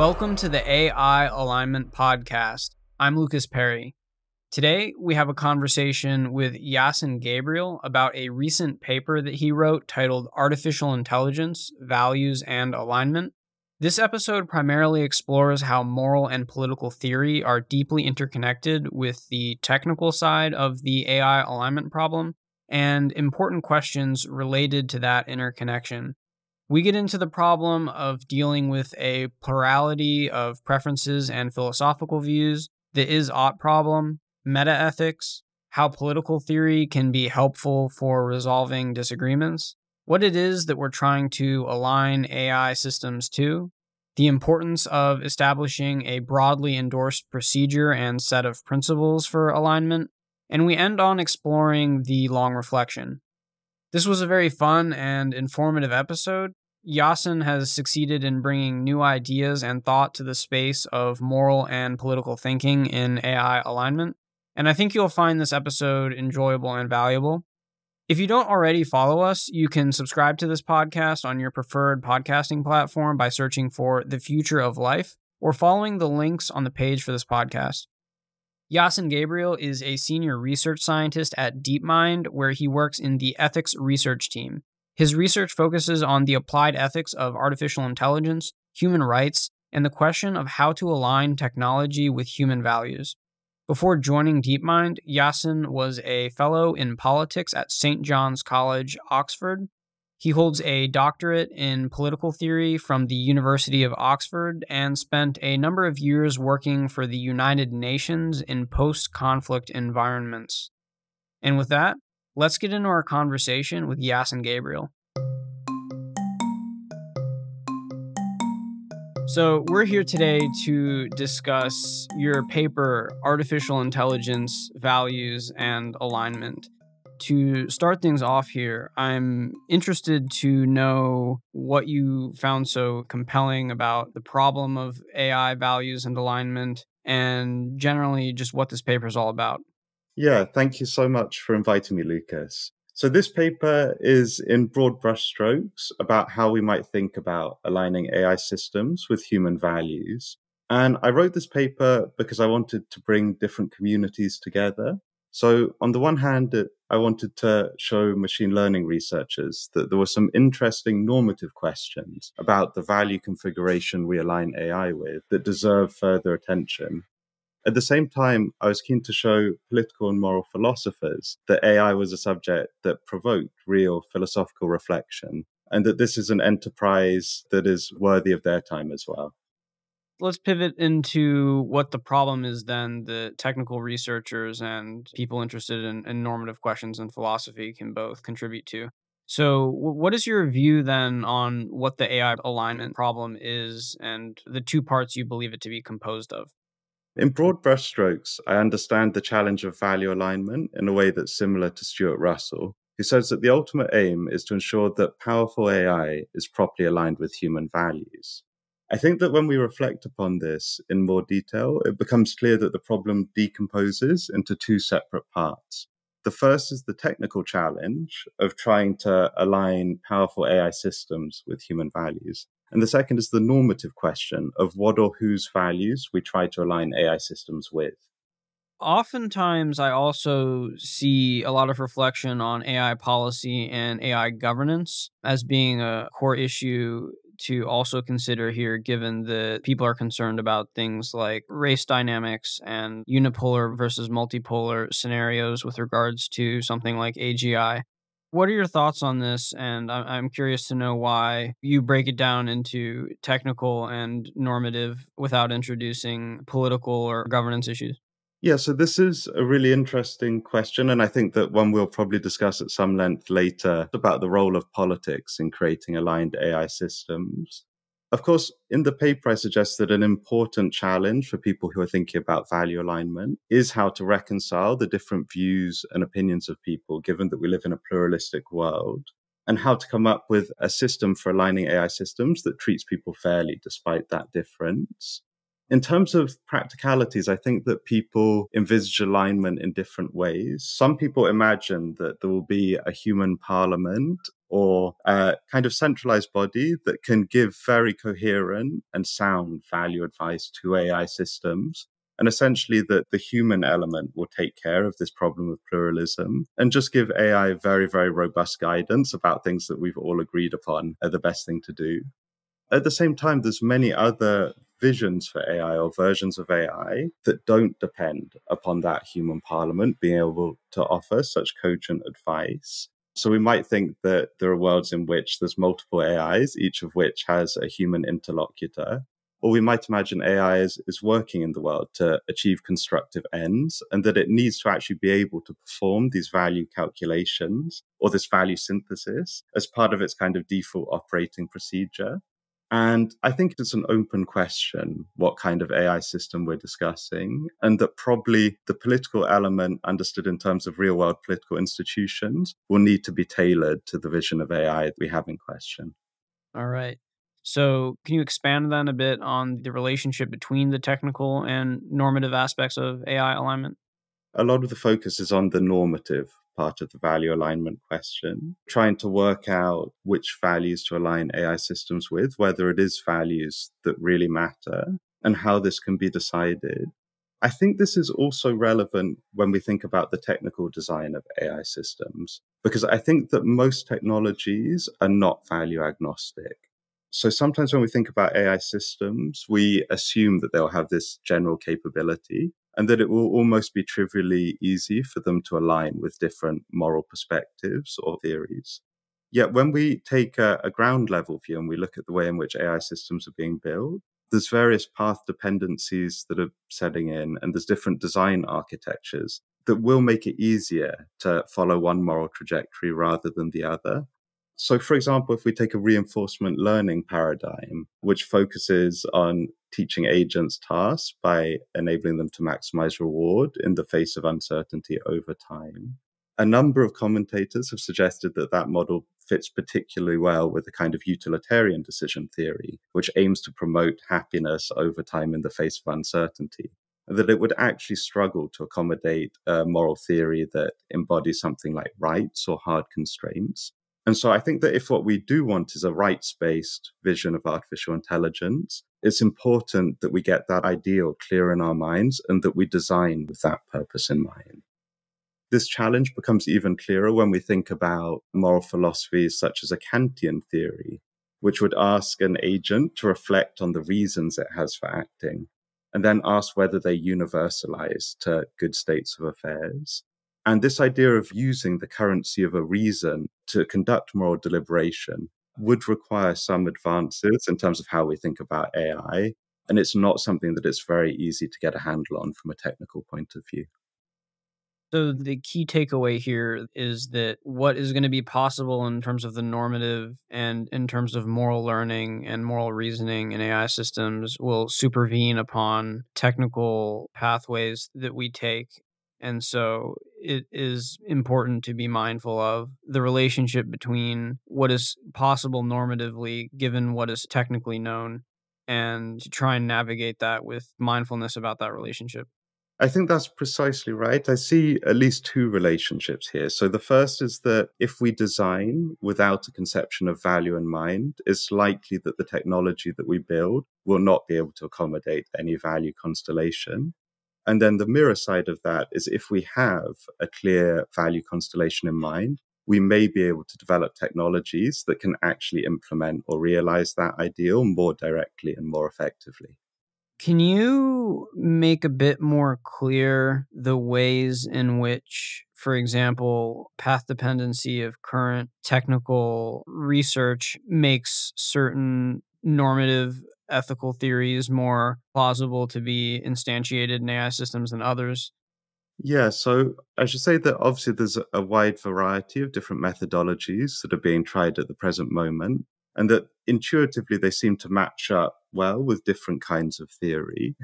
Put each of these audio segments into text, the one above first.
Welcome to the AI Alignment Podcast. I'm Lucas Perry. Today, we have a conversation with Iason Gabriel about a recent paper that he wrote titled Artificial Intelligence, Values, and Alignment. This episode primarily explores how moral and political theory are deeply interconnected with the technical side of the AI alignment problem and important questions related to that interconnection. We get into the problem of dealing with a plurality of preferences and philosophical views, the is-ought problem, metaethics, how political theory can be helpful for resolving disagreements, what it is that we're trying to align AI systems to, the importance of establishing a broadly endorsed procedure and set of principles for alignment, and we end on exploring the long reflection. This was a very fun and informative episode. Iason has succeeded in bringing new ideas and thought to the space of moral and political thinking in AI alignment, and I think you'll find this episode enjoyable and valuable. If you don't already follow us, you can subscribe to this podcast on your preferred podcasting platform by searching for The Future of Life or following the links on the page for this podcast. Iason Gabriel is a senior research scientist at DeepMind, where he works in the ethics research team. His research focuses on the applied ethics of artificial intelligence, human rights, and the question of how to align technology with human values. Before joining DeepMind, Iason was a fellow in politics at St. John's College, Oxford. He holds a doctorate in political theory from the University of Oxford and spent a number of years working for the United Nations in post-conflict environments. And with that, let's get into our conversation with Iason Gabriel. So we're here today to discuss your paper, Artificial Intelligence, Values, and Alignment. To start things off here, I'm interested to know what you found so compelling about the problem of AI values and alignment, and generally just what this paper is all about. Yeah, thank you so much for inviting me, Lucas. So this paper is in broad brushstrokes about how we might think about aligning AI systems with human values. And I wrote this paper because I wanted to bring different communities together. So on the one hand, I wanted to show machine learning researchers that there were some interesting normative questions about the value configuration we align AI with that deserve further attention. At the same time, I was keen to show political and moral philosophers that AI was a subject that provoked real philosophical reflection, and that this is an enterprise that is worthy of their time as well. Let's pivot into what the problem is then that technical researchers and people interested in normative questions and philosophy can both contribute to. So what is your view then on what the AI alignment problem is and the two parts you believe it to be composed of? In broad brushstrokes, I understand the challenge of value alignment in a way that's similar to Stuart Russell, who says that the ultimate aim is to ensure that powerful AI is properly aligned with human values. I think that when we reflect upon this in more detail, it becomes clear that the problem decomposes into two separate parts. The first is the technical challenge of trying to align powerful AI systems with human values. And the second is the normative question of what or whose values we try to align AI systems with. Oftentimes, I also see a lot of reflection on AI policy and AI governance as being a core issue to also consider here, given that people are concerned about things like race dynamics and unipolar versus multipolar scenarios with regards to something like AGI. What are your thoughts on this? And I'm curious to know why you break it down into technical and normative without introducing political or governance issues. Yeah, so this is a really interesting question, and I think that one we'll probably discuss at some length later about the role of politics in creating aligned AI systems. Of course, in the paper, I suggest that an important challenge for people who are thinking about value alignment is how to reconcile the different views and opinions of people, given that we live in a pluralistic world, and how to come up with a system for aligning AI systems that treats people fairly despite that difference. In terms of practicalities, I think that people envisage alignment in different ways. Some people imagine that there will be a human parliament or a kind of centralized body that can give very coherent and sound value advice to AI systems. And essentially that the human element will take care of this problem of pluralism and just give AI very, very robust guidance about things that we've all agreed upon are the best thing to do. At the same time, there's many other visions for AI or versions of AI that don't depend upon that human parliament being able to offer such cogent advice. So we might think that there are worlds in which there's multiple AIs, each of which has a human interlocutor. Or we might imagine AI is working in the world to achieve constructive ends, and that it needs to actually be able to perform these value calculations or this value synthesis as part of its kind of default operating procedure. And I think it's an open question what kind of AI system we're discussing, and that probably the political element understood in terms of real world political institutions will need to be tailored to the vision of AI we have in question. All right. So, can you expand then a bit on the relationship between the technical and normative aspects of AI alignment? A lot of the focus is on the normative part of the value alignment question, trying to work out which values to align AI systems with, whether it is values that really matter, and how this can be decided. I think this is also relevant when we think about the technical design of AI systems, because I think that most technologies are not value agnostic. So sometimes when we think about AI systems, we assume that they'll have this general capability and that it will almost be trivially easy for them to align with different moral perspectives or theories. Yet when we take a ground level view and we look at the way in which AI systems are being built, there's various path dependencies that are setting in, and there's different design architectures that will make it easier to follow one moral trajectory rather than the other. So, for example, if we take a reinforcement learning paradigm, which focuses on teaching agents tasks by enabling them to maximize reward in the face of uncertainty over time, a number of commentators have suggested that that model fits particularly well with a kind of utilitarian decision theory, which aims to promote happiness over time in the face of uncertainty. That it would actually struggle to accommodate a moral theory that embodies something like rights or hard constraints. And so I think that if what we do want is a rights-based vision of artificial intelligence, it's important that we get that ideal clear in our minds and that we design with that purpose in mind. This challenge becomes even clearer when we think about moral philosophies such as a Kantian theory, which would ask an agent to reflect on the reasons it has for acting, and then ask whether they universalize to good states of affairs. And this idea of using the currency of a reason to conduct moral deliberation would require some advances in terms of how we think about AI. And it's not something that it's very easy to get a handle on from a technical point of view. So the key takeaway here is that what is going to be possible in terms of the normative and in terms of moral learning and moral reasoning in AI systems will supervene upon technical pathways that we take. And so it is important to be mindful of the relationship between what is possible normatively given what is technically known, and to try and navigate that with mindfulness about that relationship. I think that's precisely right. I see at least two relationships here. So the first is that if we design without a conception of value in mind, it's likely that the technology that we build will not be able to accommodate any value constellation. And then the mirror side of that is if we have a clear value constellation in mind, we may be able to develop technologies that can actually implement or realize that ideal more directly and more effectively. Can you make a bit more clear the ways in which, for example, path dependency of current technical research makes certain normative ethical theories more plausible to be instantiated in AI systems than others? Yeah, so I should say that obviously there's a wide variety of different methodologies that are being tried at the present moment, and that intuitively they seem to match up well with different kinds of theory.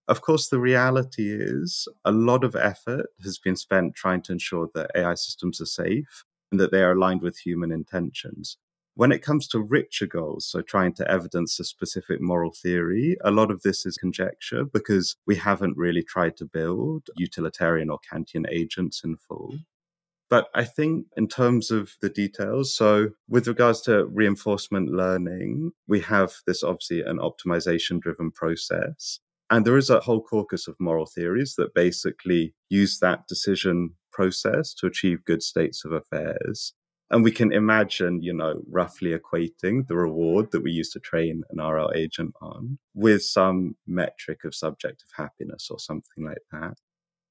Of course, the reality is a lot of effort has been spent trying to ensure that AI systems are safe and that they are aligned with human intentions. When it comes to richer goals, so trying to evidence a specific moral theory, a lot of this is conjecture because we haven't really tried to build utilitarian or Kantian agents in full. But I think in terms of the details, so with regards to reinforcement learning, we have this obviously an optimization driven process. And there is a whole corpus of moral theories that basically use that decision process to achieve good states of affairs. And we can imagine, roughly equating the reward that we use to train an RL agent on with some metric of subjective happiness or something like that.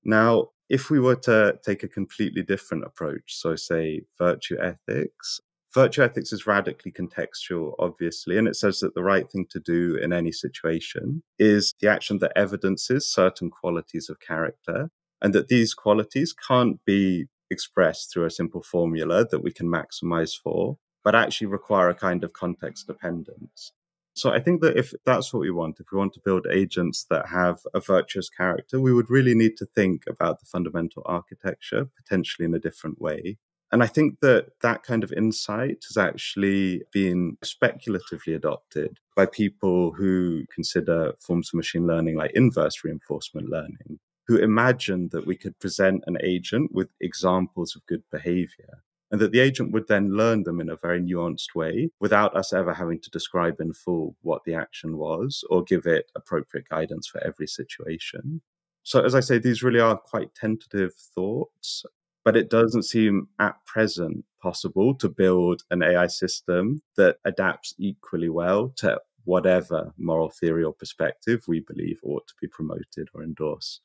Now, if we were to take a completely different approach, so say virtue ethics is radically contextual, obviously, and it says that the right thing to do in any situation is the action that evidences certain qualities of character, and that these qualities can't be expressed through a simple formula that we can maximize for, but actually require a kind of context dependence. So I think that if that's what we want, if we want to build agents that have a virtuous character, we would really need to think about the fundamental architecture potentially in a different way. And I think that that kind of insight has actually been speculatively adopted by people who consider forms of machine learning like inverse reinforcement learning, who imagine that we could present an agent with examples of good behavior, and that the agent would then learn them in a very nuanced way without us ever having to describe in full what the action was or give it appropriate guidance for every situation. So, as I say, these really are quite tentative thoughts, but it doesn't seem at present possible to build an AI system that adapts equally well to whatever moral theory or perspective we believe ought to be promoted or endorsed.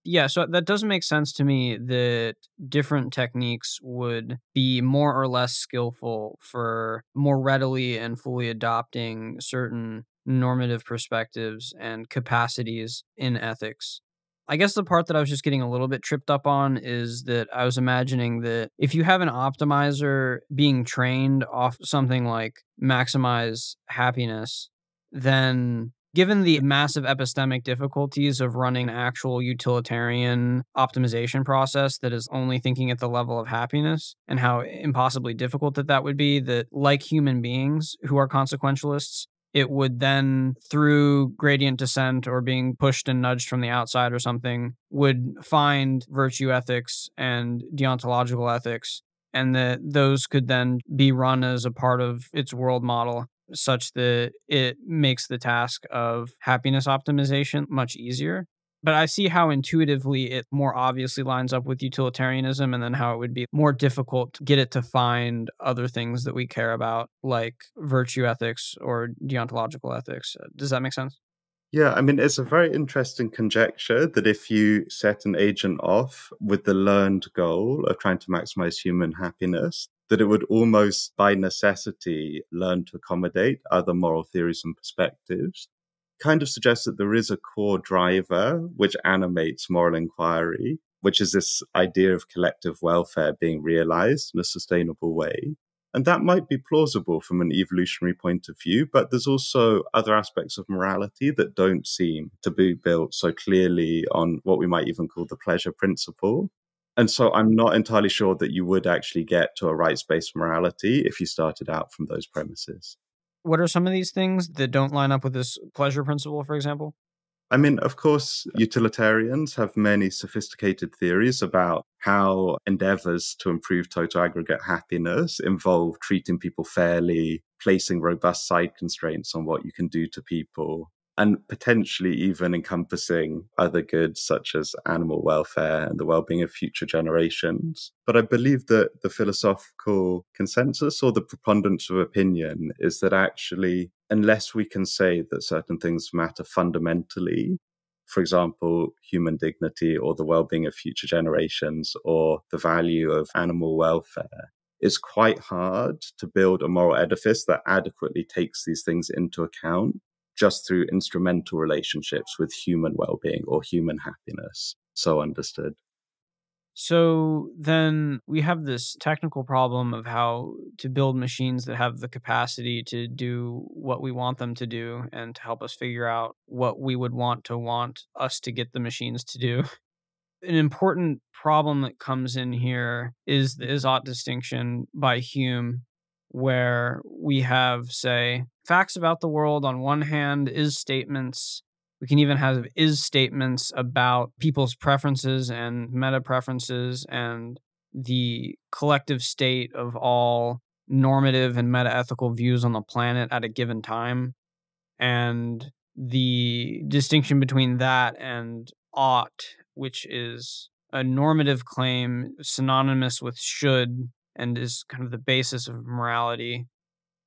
Yeah, so that does make sense to me that different techniques would be more or less skillful for more readily and fully adopting certain normative perspectives and capacities in ethics. I guess the part that I was just getting a little bit tripped up on is that I was imagining that if you have an optimizer being trained off something like maximize happiness, then given the massive epistemic difficulties of running an actual utilitarian optimization process that is only thinking at the level of happiness and how impossibly difficult that would be, that like human beings who are consequentialists, it would then, through gradient descent or being pushed and nudged from the outside or something, would find virtue ethics and deontological ethics, and that those could then be run as a part of its world model such that it makes the task of happiness optimization much easier. But I see how intuitively it more obviously lines up with utilitarianism, and then how it would be more difficult to get it to find other things that we care about, like virtue ethics or deontological ethics. Does that make sense? Yeah, I mean, it's a very interesting conjecture that if you set an agent off with the learned goal of trying to maximize human happiness, that it would almost by necessity learn to accommodate other moral theories and perspectives. Kind of suggests that there is a core driver which animates moral inquiry, which is this idea of collective welfare being realized in a sustainable way. And that might be plausible from an evolutionary point of view, but there's also other aspects of morality that don't seem to be built so clearly on what we might even call the pleasure principle. And so I'm not entirely sure that you would actually get to a rights-based morality if you started out from those premises. What are some of these things that don't line up with this pleasure principle, for example? I mean, of course, utilitarians have many sophisticated theories about how endeavors to improve total aggregate happiness involve treating people fairly, placing robust side constraints on what you can do to people, and potentially even encompassing other goods such as animal welfare and the well-being of future generations. But I believe that the philosophical consensus or the preponderance of opinion is that actually, unless we can say that certain things matter fundamentally, for example, human dignity or the well-being of future generations or the value of animal welfare, it's quite hard to build a moral edifice that adequately takes these things into account just through instrumental relationships with human well-being or human happiness. So understood. So then we have this technical problem of how to build machines that have the capacity to do what we want them to do and to help us figure out what we would want us to get the machines to do. An important problem that comes in here is the is-ought distinction by Hume, where we have, say, facts about the world on one hand, is statements. We can even have is statements about people's preferences and meta preferences and the collective state of all normative and metaethical views on the planet at a given time, and the distinction between that and ought, which is a normative claim synonymous with should and is kind of the basis of morality,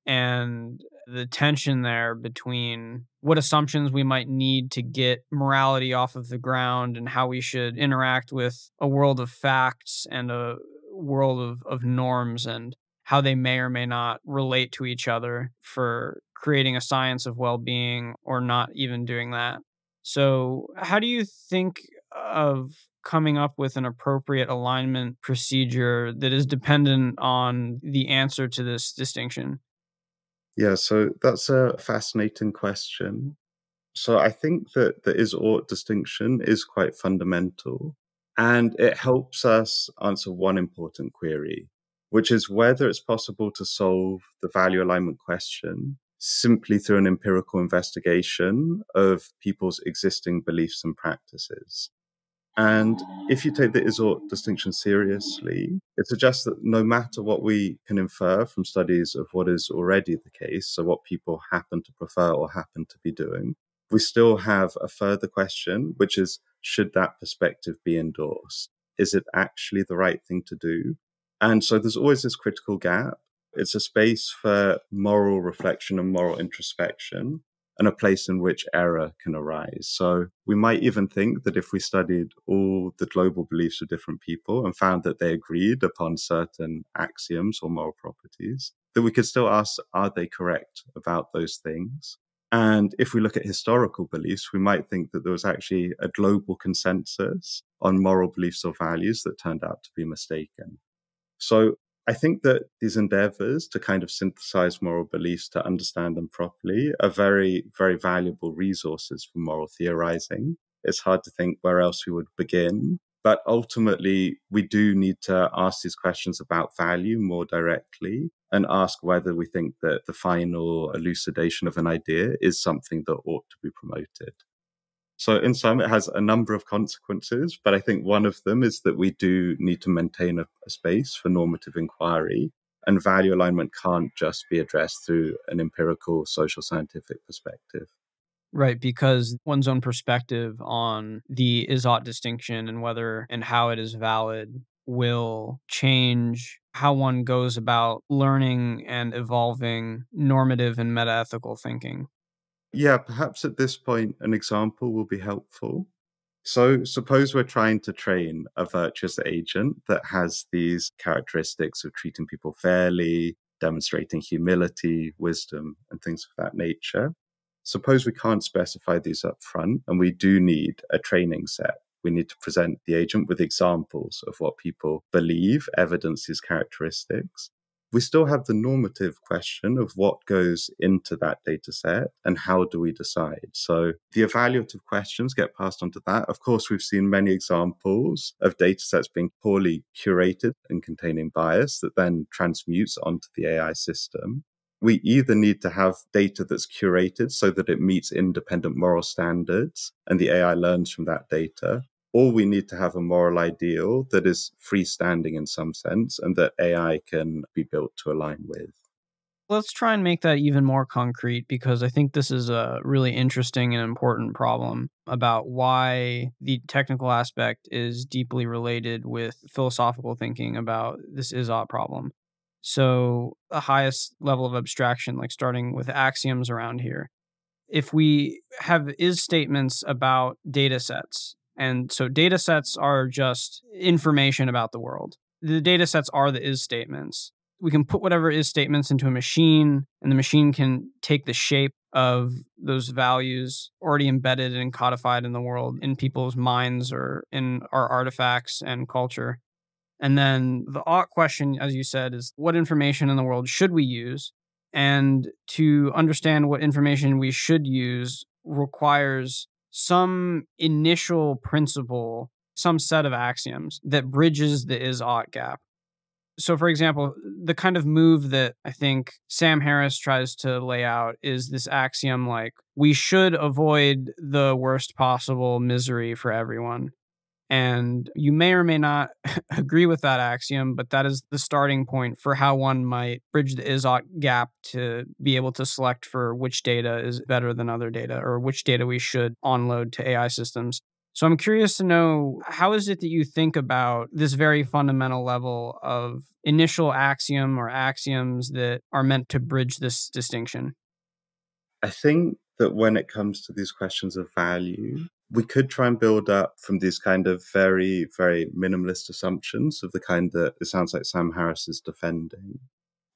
and the tension there between what assumptions we might need to get morality off of the ground and how we should interact with a world of facts and a world of norms, and how they may or may not relate to each other for creating a science of well-being or not even doing that. So how do you think of coming up with an appropriate alignment procedure that is dependent on the answer to this distinction? Yeah, so that's a fascinating question. So I think that the is ought distinction is quite fundamental, and it helps us answer one important query, which is whether it's possible to solve the value alignment question simply through an empirical investigation of people's existing beliefs and practices. And if you take the is-ought distinction seriously, it suggests that no matter what we can infer from studies of what is already the case, so what people happen to prefer or happen to be doing, we still have a further question, which is, should that perspective be endorsed? Is it actually the right thing to do? And so there's always this critical gap. It's a space for moral reflection and moral introspection, and a place in which error can arise. So we might even think that if we studied all the global beliefs of different people and found that they agreed upon certain axioms or moral properties, that we could still ask, are they correct about those things? And if we look at historical beliefs, we might think that there was actually a global consensus on moral beliefs or values that turned out to be mistaken. So I think that these endeavors to kind of synthesize moral beliefs to understand them properly are very, very valuable resources for moral theorizing. It's hard to think where else we would begin. But ultimately, we do need to ask these questions about value more directly and ask whether we think that the final elucidation of an idea is something that ought to be promoted. So in sum, it has a number of consequences, but I think one of them is that we do need to maintain a space for normative inquiry, and value alignment can't just be addressed through an empirical social scientific perspective. Right, because one's own perspective on the is-ought distinction and whether and how it is valid will change how one goes about learning and evolving normative and metaethical thinking. Yeah, perhaps at this point, an example will be helpful. So suppose we're trying to train a virtuous agent that has these characteristics of treating people fairly, demonstrating humility, wisdom, and things of that nature. Suppose we can't specify these up front, and we do need a training set. We need to present the agent with examples of what people believe evidence these characteristics. We still have the normative question of what goes into that data set and how do we decide. So the evaluative questions get passed on to that. Of course, we've seen many examples of data sets being poorly curated and containing bias that then transmutes onto the AI system. We either need to have data that's curated so that it meets independent moral standards and the AI learns from that data, or we need to have a moral ideal that is freestanding in some sense and that AI can be built to align with. Let's try and make that even more concrete, because I think this is a really interesting and important problem about why the technical aspect is deeply related with philosophical thinking about this is-ought problem. So the highest level of abstraction, like starting with axioms around here, if we have is statements about data sets, and so data sets are just information about the world. The data sets are the is statements. We can put whatever is statements into a machine, and the machine can take the shape of those values already embedded and codified in the world, in people's minds or in our artifacts and culture. And then the ought question, as you said, is what information in the world should we use? And to understand what information we should use requires some initial principle, some set of axioms that bridges the is-ought gap. So, for example, the kind of move that I think Sam Harris tries to lay out is this axiom like, we should avoid the worst possible misery for everyone. And you may or may not agree with that axiom, but that is the starting point for how one might bridge the is-ought gap to be able to select for which data is better than other data, or which data we should onload to AI systems. So I'm curious to know, how is it that you think about this very fundamental level of initial axiom or axioms that are meant to bridge this distinction? I think that when it comes to these questions of value, we could try and build up from these kind of very, very minimalist assumptions of the kind that it sounds like Sam Harris is defending.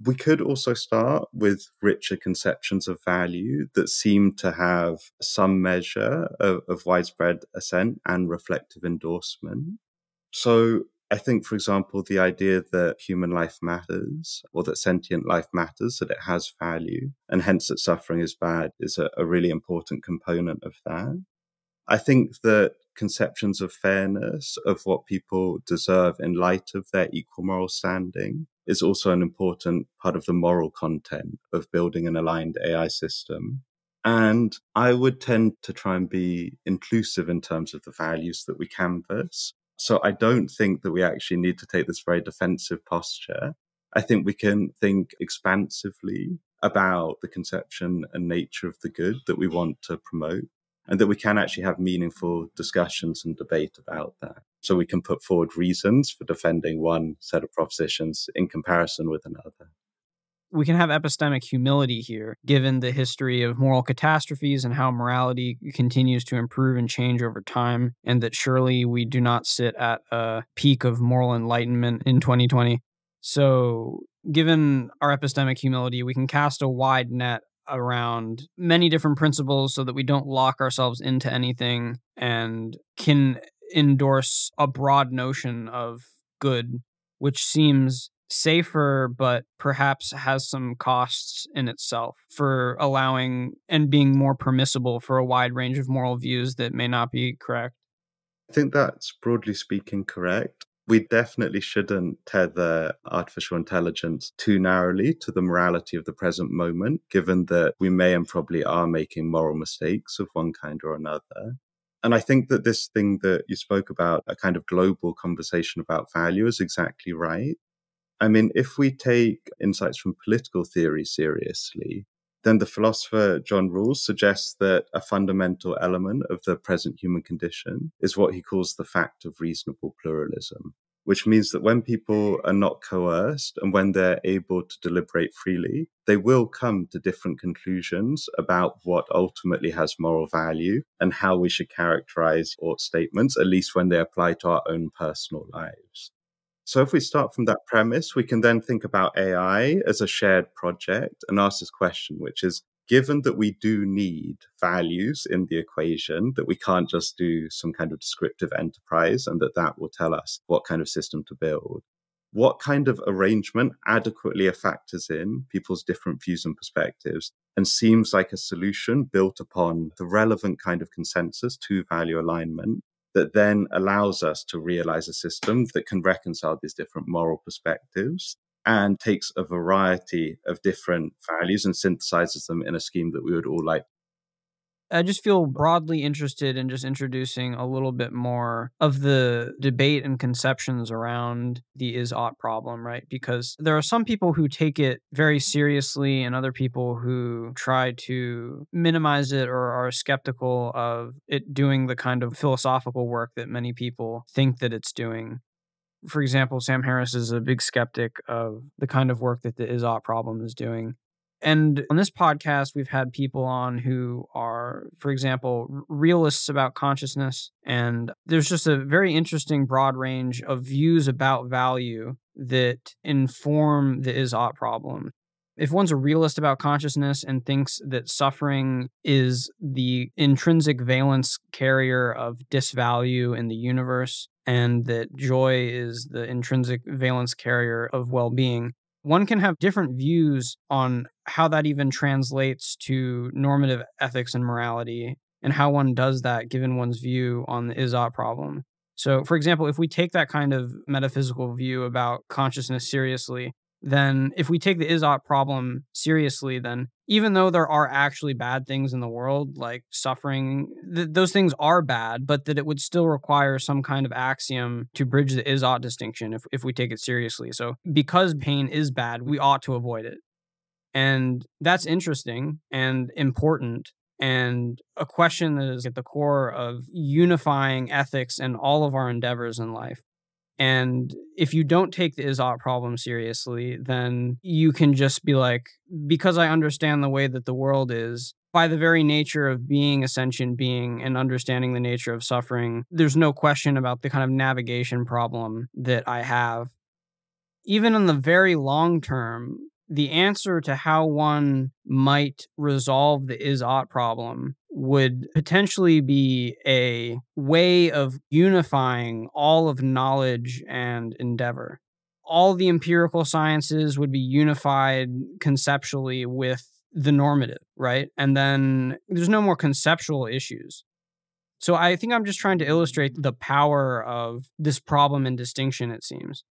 We could also start with richer conceptions of value that seem to have some measure of widespread assent and reflective endorsement. So I think, for example, the idea that human life matters, or that sentient life matters, that it has value, and hence that suffering is bad, is a really important component of that. I think that conceptions of fairness, of what people deserve in light of their equal moral standing, is also an important part of the moral content of building an aligned AI system. And I would tend to try and be inclusive in terms of the values that we canvass. So I don't think that we actually need to take this very defensive posture. I think we can think expansively about the conception and nature of the good that we want to promote, and that we can actually have meaningful discussions and debate about that. So we can put forward reasons for defending one set of propositions in comparison with another. We can have epistemic humility here, given the history of moral catastrophes and how morality continues to improve and change over time, and that surely we do not sit at a peak of moral enlightenment in 2020. So, given our epistemic humility, we can cast a wide net around many different principles so that we don't lock ourselves into anything, and can endorse a broad notion of good, which seems safer, but perhaps has some costs in itself for allowing and being more permissible for a wide range of moral views that may not be correct. I think that's broadly speaking correct. We definitely shouldn't tether artificial intelligence too narrowly to the morality of the present moment, given that we may and probably are making moral mistakes of one kind or another. And I think that this thing that you spoke about, a kind of global conversation about value, is exactly right. I mean, if we take insights from political theory seriously, then the philosopher John Rawls suggests that a fundamental element of the present human condition is what he calls the fact of reasonable pluralism, which means that when people are not coerced and when they're able to deliberate freely, they will come to different conclusions about what ultimately has moral value and how we should characterize ought statements, at least when they apply to our own personal lives. So if we start from that premise, we can then think about AI as a shared project and ask this question, which is, given that we do need values in the equation, that we can't just do some kind of descriptive enterprise and that will tell us what kind of system to build, what kind of arrangement adequately factors in people's different views and perspectives and seems like a solution built upon the relevant kind of consensus to value alignment that then allows us to realize a system that can reconcile these different moral perspectives and takes a variety of different values and synthesizes them in a scheme that we would all like. I just feel broadly interested in just introducing a little bit more of the debate and conceptions around the is-ought problem, right? Because there are some people who take it very seriously and other people who try to minimize it or are skeptical of it doing the kind of philosophical work that many people think that it's doing. For example, Sam Harris is a big skeptic of the kind of work that the is-ought problem is doing. And on this podcast, we've had people on who are, for example, realists about consciousness. And there's just a very interesting broad range of views about value that inform the is-ought problem. If one's a realist about consciousness and thinks that suffering is the intrinsic valence carrier of disvalue in the universe, and that joy is the intrinsic valence carrier of well-being, one can have different views on how that even translates to normative ethics and morality, and how one does that given one's view on the is-ought problem. So, for example, if we take that kind of metaphysical view about consciousness seriously, then if we take the is-ought problem seriously, then even though there are actually bad things in the world, like suffering, those things are bad, but that it would still require some kind of axiom to bridge the is-ought distinction if we take it seriously. So because pain is bad, we ought to avoid it. And that's interesting and important, and a question that is at the core of unifying ethics and all of our endeavors in life. And if you don't take the is-ought problem seriously, then you can just be like, because I understand the way that the world is, by the very nature of being a sentient being and understanding the nature of suffering, there's no question about the kind of navigation problem that I have. Even in the very long term, the answer to how one might resolve the is-ought problem would potentially be a way of unifying all of knowledge and endeavor. All the empirical sciences would be unified conceptually with the normative, right? And then there's no more conceptual issues. So I think I'm just trying to illustrate the power of this problem and distinction, it seems.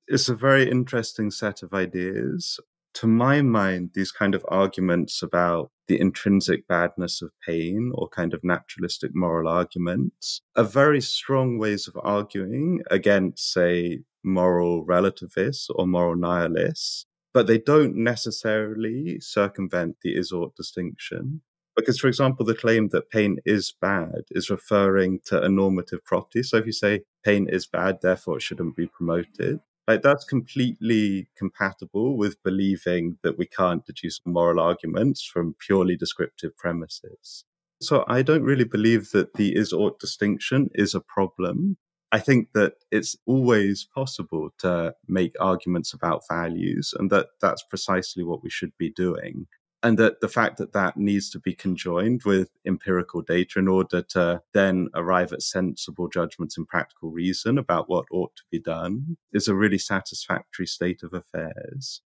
It's a very interesting set of ideas. To my mind, these kind of arguments about the intrinsic badness of pain, or kind of naturalistic moral arguments, are very strong ways of arguing against, say, moral relativists or moral nihilists, but they don't necessarily circumvent the is-ought distinction. Because, for example, the claim that pain is bad is referring to a normative property. So if you say pain is bad, therefore it shouldn't be promoted, like, that's completely compatible with believing that we can't deduce moral arguments from purely descriptive premises. So I don't really believe that the is-ought distinction is a problem. I think that it's always possible to make arguments about values, and that that's precisely what we should be doing. And that the fact that that needs to be conjoined with empirical data in order to then arrive at sensible judgments and practical reason about what ought to be done is a really satisfactory state of affairs.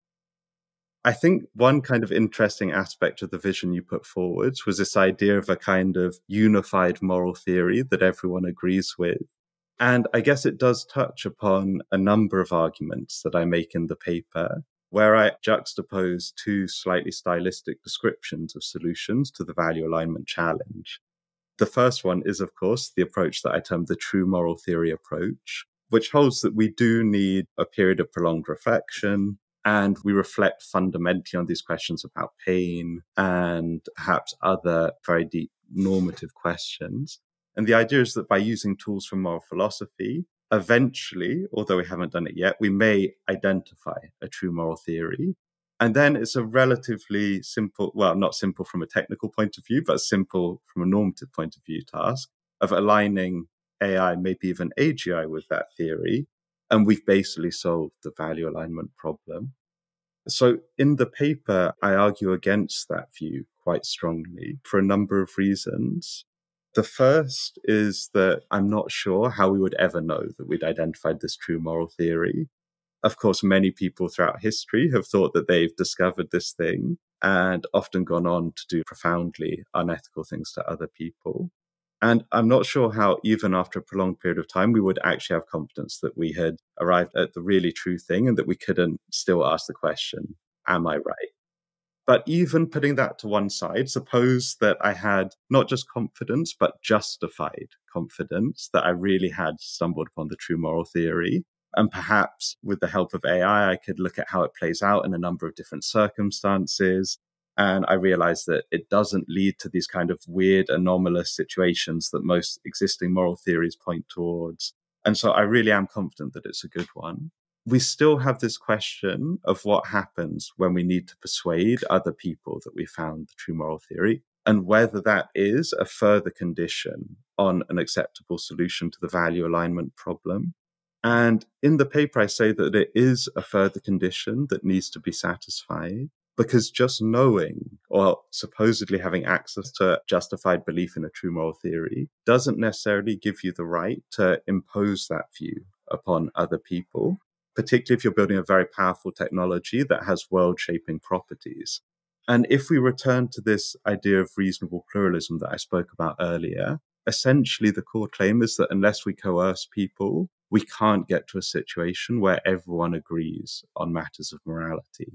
I think one kind of interesting aspect of the vision you put forward was this idea of a kind of unified moral theory that everyone agrees with. And I guess it does touch upon a number of arguments that I make in the paper, where I juxtapose two slightly stylistic descriptions of solutions to the value alignment challenge. The first one is, of course, the approach that I term the true moral theory approach, which holds that we do need a period of prolonged reflection, and we reflect fundamentally on these questions about pain and perhaps other very deep normative questions. And the idea is that by using tools from moral philosophy, eventually, although we haven't done it yet, we may identify a true moral theory. And then it's a relatively simple, well, not simple from a technical point of view, but simple from a normative point of view task of aligning AI, maybe even AGI, with that theory. And we've basically solved the value alignment problem. So in the paper, I argue against that view quite strongly for a number of reasons. The first is that I'm not sure how we would ever know that we'd identified this true moral theory. Of course, many people throughout history have thought that they've discovered this thing and often gone on to do profoundly unethical things to other people. And I'm not sure how, even after a prolonged period of time, we would actually have confidence that we had arrived at the really true thing and that we couldn't still ask the question, am I right? But even putting that to one side, suppose that I had not just confidence, but justified confidence that I really had stumbled upon the true moral theory. And perhaps with the help of AI, I could look at how it plays out in a number of different circumstances. And I realized that it doesn't lead to these kind of weird, anomalous situations that most existing moral theories point towards. And so I really am confident that it's a good one. We still have this question of what happens when we need to persuade other people that we found the true moral theory, and whether that is a further condition on an acceptable solution to the value alignment problem. And in the paper, I say that it is a further condition that needs to be satisfied, because just knowing or supposedly having access to justified belief in a true moral theory doesn't necessarily give you the right to impose that view upon other people, particularly if you're building a very powerful technology that has world-shaping properties. And if we return to this idea of reasonable pluralism that I spoke about earlier, essentially the core claim is that unless we coerce people we can't get to a situation where everyone agrees on matters of morality.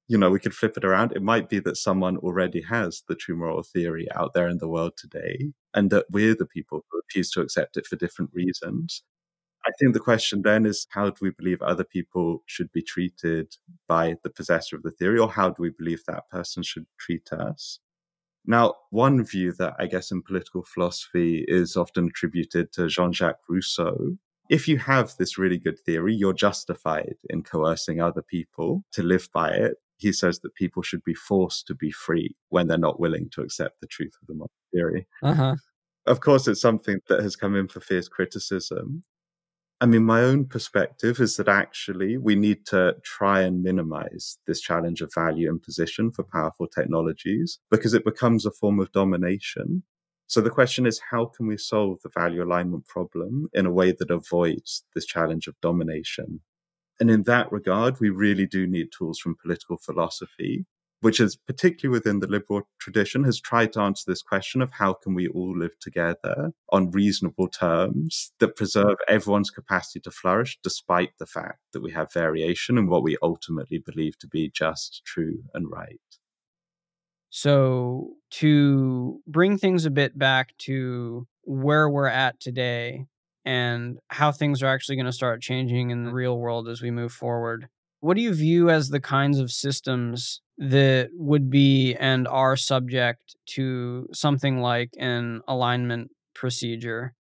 We could flip it around. It might be that someone already has the true moral theory out there in the world today, and that we're the people who refuse to accept it for different reasons. I think the question then is, how do we believe other people should be treated by the possessor of the theory, or how do we believe that person should treat us? Now, one view that I guess in political philosophy is often attributed to Jean-Jacques Rousseau. If you have this really good theory, you're justified in coercing other people to live by it. He says that people should be forced to be free when they're not willing to accept the truth of the moral theory. Uh-huh. Of course, it's something that has come in for fierce criticism. I mean, my own perspective is that actually we need to try and minimize this challenge of value imposition for powerful technologies because it becomes a form of domination. So the question is, how can we solve the value alignment problem in a way that avoids this challenge of domination? And in that regard, we really do need tools from political philosophy, which is particularly within the liberal tradition, has tried to answer this question of how can we all live together on reasonable terms that preserve everyone's capacity to flourish, despite the fact that we have variation in what we ultimately believe to be just, true, and right. So to bring things a bit back to where we're at today and how things are actually going to start changing in the real world as we move forward, what do you view as the kinds of systems that would be and are subject to something like an alignment procedure?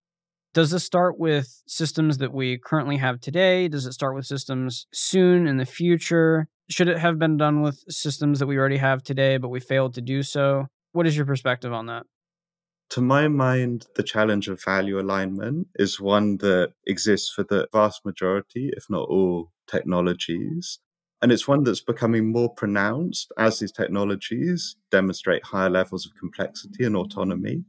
Does this start with systems that we currently have today? Does it start with systems soon in the future? Should it have been done with systems that we already have today, but we failed to do so? What is your perspective on that? To my mind, the challenge of value alignment is one that exists for the vast majority, if not all, technologies. And it's one that's becoming more pronounced as these technologies demonstrate higher levels of complexity and autonomy.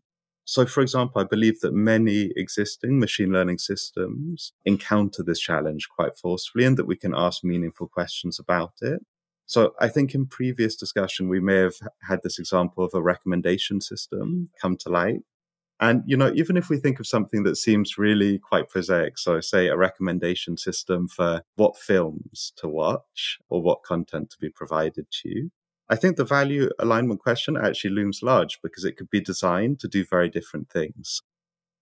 So, for example, I believe that many existing machine learning systems encounter this challenge quite forcefully and that we can ask meaningful questions about it. So I think in previous discussion, we may have had this example of a recommendation system come to light. And, even if we think of something that seems really quite prosaic, so say a recommendation system for what films to watch or what content to be provided to you, I think the value alignment question actually looms large because it could be designed to do very different things.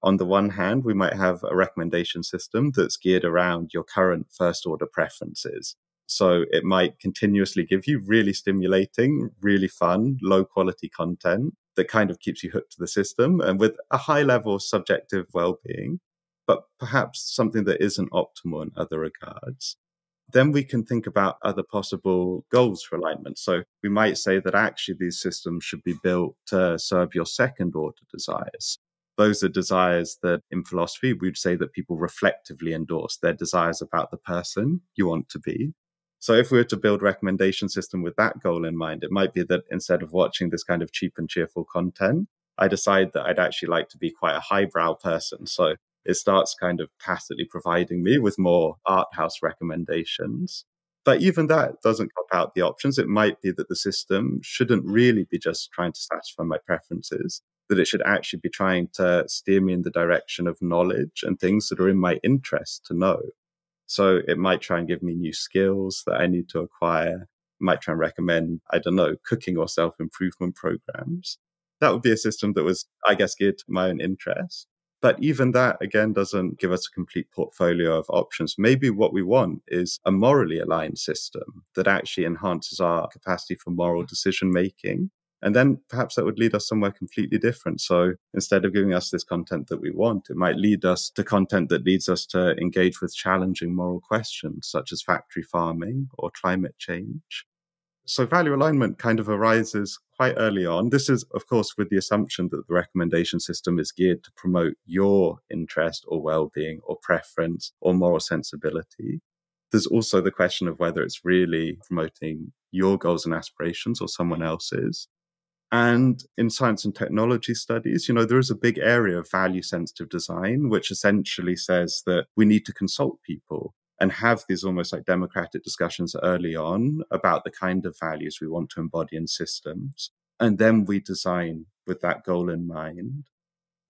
On the one hand, we might have a recommendation system that's geared around your current first order preferences. So it might continuously give you really stimulating, really fun, low quality content that kind of keeps you hooked to the system and with a high level of subjective well-being, but perhaps something that isn't optimal in other regards. Then we can think about other possible goals for alignment. So we might say that actually these systems should be built to serve your second order desires. Those are desires that in philosophy, we'd say that people reflectively endorse their desires about the person you want to be. So if we were to build a recommendation system with that goal in mind, it might be that instead of watching this kind of cheap and cheerful content, I decide that I'd actually like to be quite a highbrow person. So it starts kind of tacitly providing me with more art house recommendations. But even that doesn't cop out the options. It might be that the system shouldn't really be just trying to satisfy my preferences, that it should actually be trying to steer me in the direction of knowledge and things that are in my interest to know. So it might try and give me new skills that I need to acquire. It might try and recommend, I don't know, cooking or self-improvement programs. That would be a system that was, I guess, geared to my own interest. But even that, again, doesn't give us a complete portfolio of options. Maybe what we want is a morally aligned system that actually enhances our capacity for moral decision making. And then perhaps that would lead us somewhere completely different. So instead of giving us this content that we want, it might lead us to content that leads us to engage with challenging moral questions, such as factory farming or climate change. So value alignment kind of arises quite early on. This is, of course, with the assumption that the recommendation system is geared to promote your interest or well-being or preference or moral sensibility. There's also the question of whether it's really promoting your goals and aspirations or someone else's. And in science and technology studies, there is a big area of value-sensitive design, which essentially says that we need to consult people and have these almost like democratic discussions early on about the kind of values we want to embody in systems. And then we design with that goal in mind.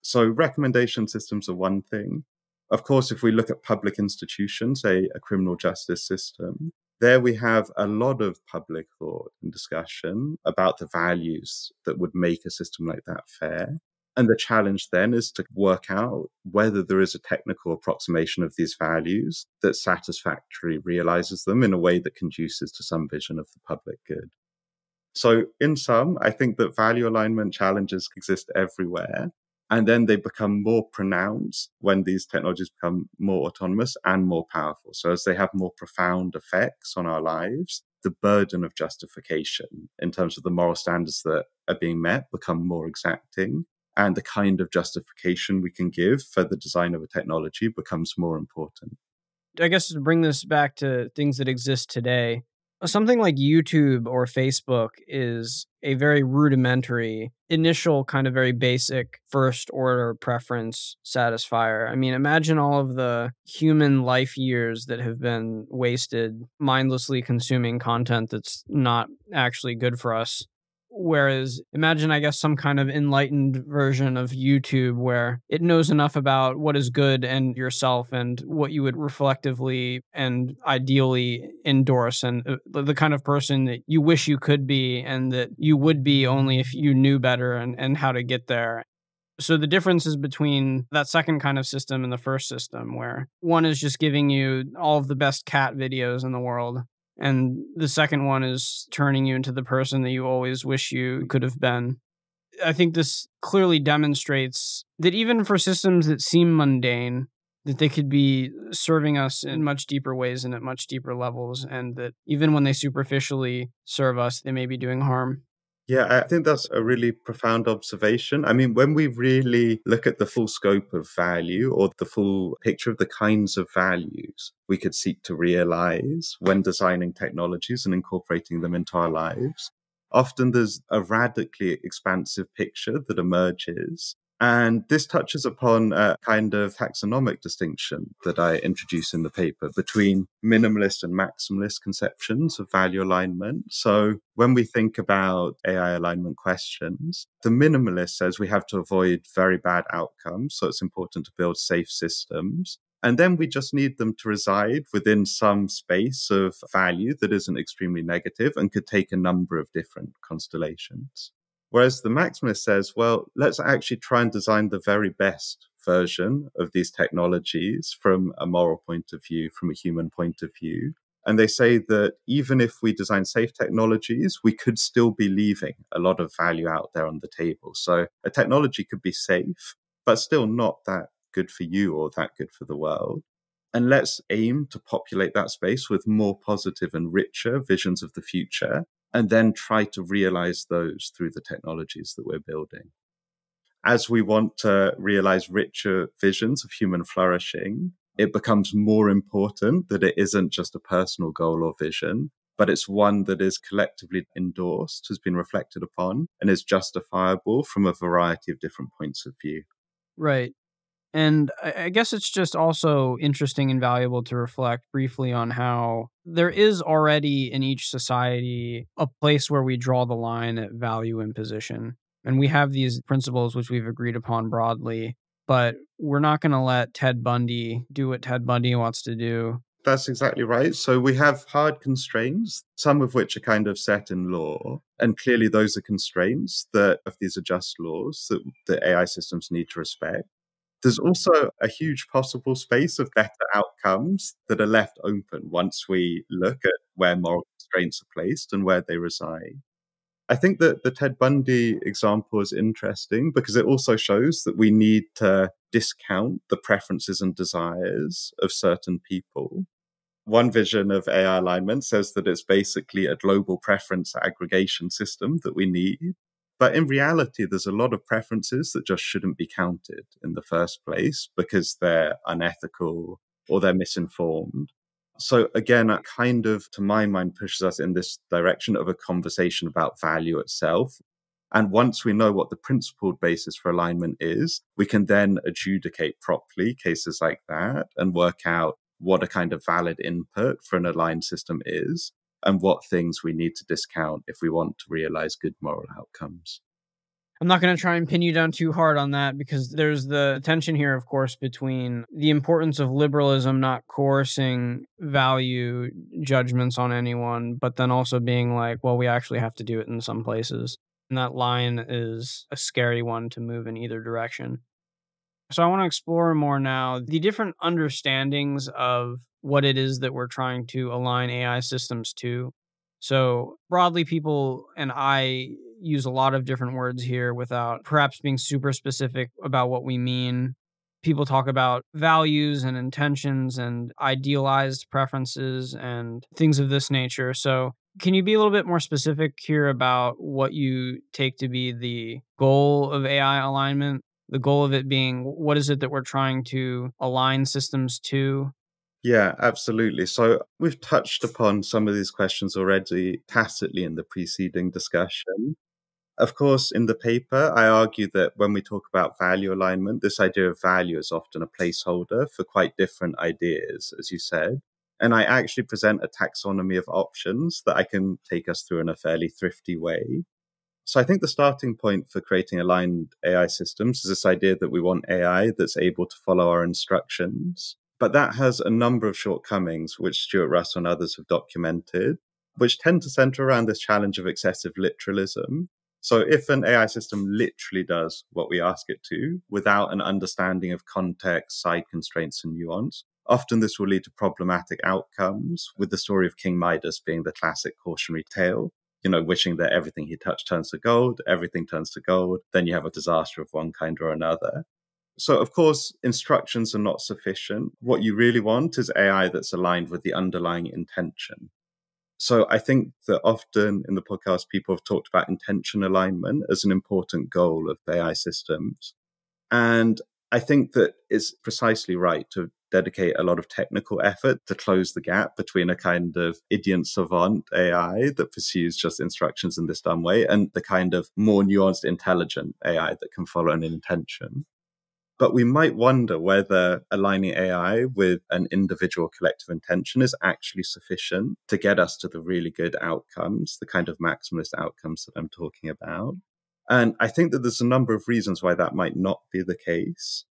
So recommendation systems are one thing. Of course, if we look at public institutions, a criminal justice system, there we have a lot of public thought and discussion about the values that would make a system like that fair. And the challenge then is to work out whether there is a technical approximation of these values that satisfactorily realizes them in a way that conduces to some vision of the public good. So in sum, I think that value alignment challenges exist everywhere. And then they become more pronounced when these technologies become more autonomous and more powerful. So as they have more profound effects on our lives, the burden of justification in terms of the moral standards that are being met become more exacting. And the kind of justification we can give for the design of a technology becomes more important. I guess to bring this back to things that exist today, something like YouTube or Facebook is a very rudimentary, initial kind of very basic first order preference satisfier. I mean, imagine all of the human life years that have been wasted mindlessly consuming content that's not actually good for us. Whereas imagine, I guess, some kind of enlightened version of YouTube where it knows enough about what is good and yourself and what you would reflectively and ideally endorse, and the kind of person that you wish you could be and that you would be only if you knew better and how to get there. So the differences between that second kind of system and the first system, where one is just giving you all of the best cat videos in the world, and the second one is turning you into the person that you always wish you could have been. I think this clearly demonstrates that even for systems that seem mundane, that they could be serving us in much deeper ways and at much deeper levels, and that even when they superficially serve us, they may be doing harm. Yeah, I think that's a really profound observation. I mean, when we really look at the full scope of value or the full picture of the kinds of values we could seek to realize when designing technologies and incorporating them into our lives, often there's a radically expansive picture that emerges. And this touches upon a kind of taxonomic distinction that I introduce in the paper between minimalist and maximalist conceptions of value alignment. So when we think about AI alignment questions, the minimalist says we have to avoid very bad outcomes. So it's important to build safe systems. And then we just need them to reside within some space of value that isn't extremely negative and could take a number of different constellations. Whereas the maximalist says, well, let's actually try and design the very best version of these technologies from a moral point of view, from a human point of view. And they say that even if we design safe technologies, we could still be leaving a lot of value out there on the table. So a technology could be safe, but still not that good for you or that good for the world. And let's aim to populate that space with more positive and richer visions of the future, and then try to realize those through the technologies that we're building. As we want to realize richer visions of human flourishing, it becomes more important that it isn't just a personal goal or vision, but it's one that is collectively endorsed, has been reflected upon, and is justifiable from a variety of different points of view. Right. And I guess it's just also interesting and valuable to reflect briefly on how there is already in each society a place where we draw the line at value imposition. And we have these principles which we've agreed upon broadly, but we're not going to let Ted Bundy do what Ted Bundy wants to do. That's exactly right. So we have hard constraints, some of which are kind of set in law. And clearly those are constraints that of these are just laws that the AI systems need to respect. There's also a huge possible space of better outcomes that are left open once we look at where moral constraints are placed and where they reside. I think that the Ted Bundy example is interesting because it also shows that we need to discount the preferences and desires of certain people. One vision of AI alignment says that it's basically a global preference aggregation system that we need. But in reality, there's a lot of preferences that just shouldn't be counted in the first place because they're unethical or they're misinformed. So again, that kind of, to my mind, pushes us in this direction of a conversation about value itself. And once we know what the principled basis for alignment is, we can then adjudicate properly cases like that and work out what a kind of valid input for an aligned system is, and what things we need to discount if we want to realize good moral outcomes. I'm not going to try and pin you down too hard on that because there's the tension here, of course, between the importance of liberalism not coercing value judgments on anyone, but then also being like, well, we actually have to do it in some places. And that line is a scary one to move in either direction. So I want to explore more now the different understandings of what it is that we're trying to align AI systems to. So broadly, people and I use a lot of different words here without perhaps being super specific about what we mean. People talk about values and intentions and idealized preferences and things of this nature. So can you be a little bit more specific here about what you take to be the goal of AI alignment? The goal of it being, what is it that we're trying to align systems to? Yeah, absolutely. So we've touched upon some of these questions already tacitly in the preceding discussion. Of course, in the paper, I argue that when we talk about value alignment, this idea of value is often a placeholder for quite different ideas, as you said. And I actually present a taxonomy of options that I can take us through in a fairly thrifty way. So I think the starting point for creating aligned AI systems is this idea that we want AI that's able to follow our instructions. But that has a number of shortcomings, which Stuart Russ and others have documented, which tend to center around this challenge of excessive literalism. So if an AI system literally does what we ask it to without an understanding of context, side constraints, and nuance, often this will lead to problematic outcomes, with the story of King Midas being the classic cautionary tale. Wishing that everything he touched turns to gold, everything turns to gold, then you have a disaster of one kind or another. So, of course, instructions are not sufficient. What you really want is AI that's aligned with the underlying intention. So I think that often in the podcast, people have talked about intention alignment as an important goal of AI systems. And I think that it's precisely right to dedicate a lot of technical effort to close the gap between a kind of idiot savant AI that pursues just instructions in this dumb way and the kind of more nuanced, intelligent AI that can follow an intention. But we might wonder whether aligning AI with an individual collective intention is actually sufficient to get us to the really good outcomes, the kind of maximalist outcomes that I'm talking about. And I think that there's a number of reasons why that might not be the case.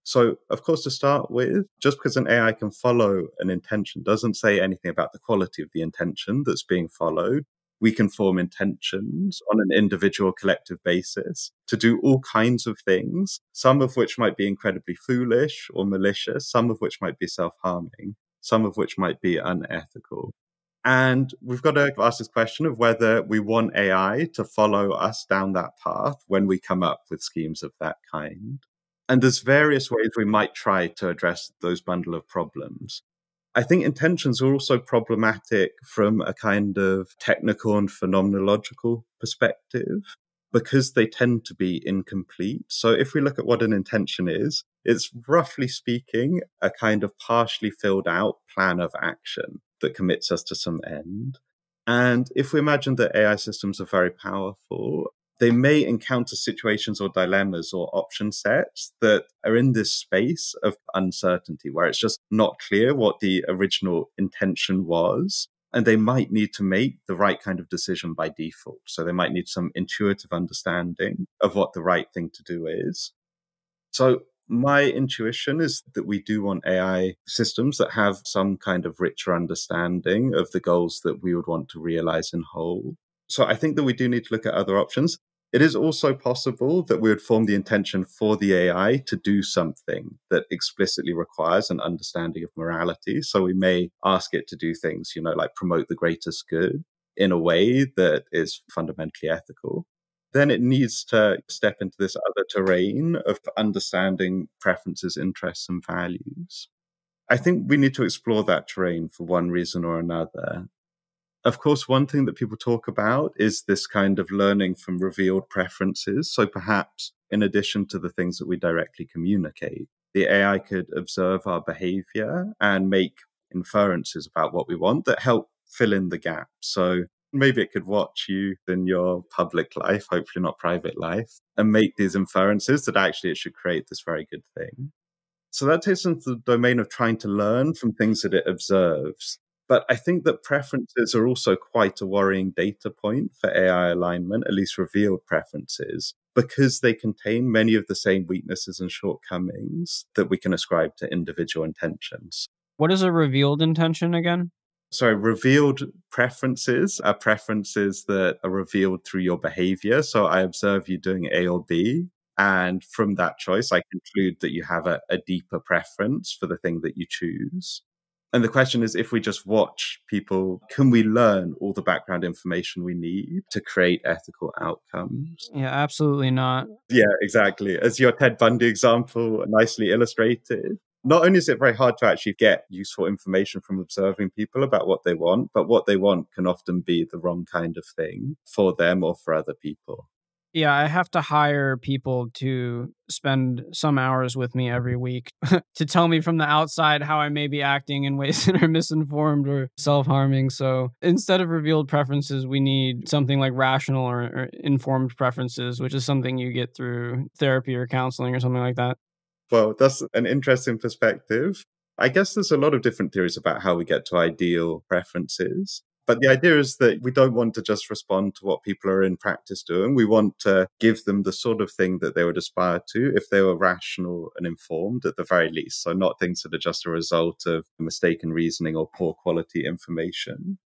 So, of course, to start with, just because an AI can follow an intention doesn't say anything about the quality of the intention that's being followed. We can form intentions on an individual collective basis to do all kinds of things, some of which might be incredibly foolish or malicious, some of which might be self-harming, some of which might be unethical. And we've got to ask this question of whether we want AI to follow us down that path when we come up with schemes of that kind. And there's various ways we might try to address those bundle of problems. I think intentions are also problematic from a kind of technical and phenomenological perspective because they tend to be incomplete. So if we look at what an intention is, it's roughly speaking a kind of partially filled out plan of action that commits us to some end. And if we imagine that AI systems are very powerful, they may encounter situations or dilemmas or option sets that are in this space of uncertainty, where it's just not clear what the original intention was. And they might need to make the right kind of decision by default. So they might need some intuitive understanding of what the right thing to do is. So my intuition is that we do want AI systems that have some kind of richer understanding of the goals that we would want to realize in whole. So I think that we do need to look at other options. It is also possible that we would form the intention for the AI to do something that explicitly requires an understanding of morality. So we may ask it to do things, like promote the greatest good in a way that is fundamentally ethical. Then it needs to step into this other terrain of understanding preferences, interests, and values. I think we need to explore that terrain for one reason or another. Of course, one thing that people talk about is this kind of learning from revealed preferences. So perhaps in addition to the things that we directly communicate, the AI could observe our behavior and make inferences about what we want that help fill in the gap. So maybe it could watch you in your public life, hopefully not private life, and make these inferences that actually it should create this very good thing. So that takes into the domain of trying to learn from things that it observes. But I think that preferences are also quite a worrying data point for AI alignment, at least revealed preferences, because they contain many of the same weaknesses and shortcomings that we can ascribe to individual intentions. What is a revealed intention again? So revealed preferences are preferences that are revealed through your behavior. So I observe you doing A or B, and from that choice, I conclude that you have a deeper preference for the thing that you choose. And the question is, if we just watch people, can we learn all the background information we need to create ethical outcomes? Yeah, absolutely not. Yeah, exactly. As your Ted Bundy example nicely illustrated, not only is it very hard to actually get useful information from observing people about what they want, but what they want can often be the wrong kind of thing for them or for other people. Yeah, I have to hire people to spend some hours with me every week to tell me from the outside how I may be acting in ways that are misinformed or self-harming. So instead of revealed preferences, we need something like rational or informed preferences, which is something you get through therapy or counseling or something like that. Well, that's an interesting perspective. I guess there's a lot of different theories about how we get to ideal preferences. But the idea is that we don't want to just respond to what people are in practice doing. We want to give them the sort of thing that they would aspire to if they were rational and informed at the very least. So not things that are just a result of mistaken reasoning or poor quality information.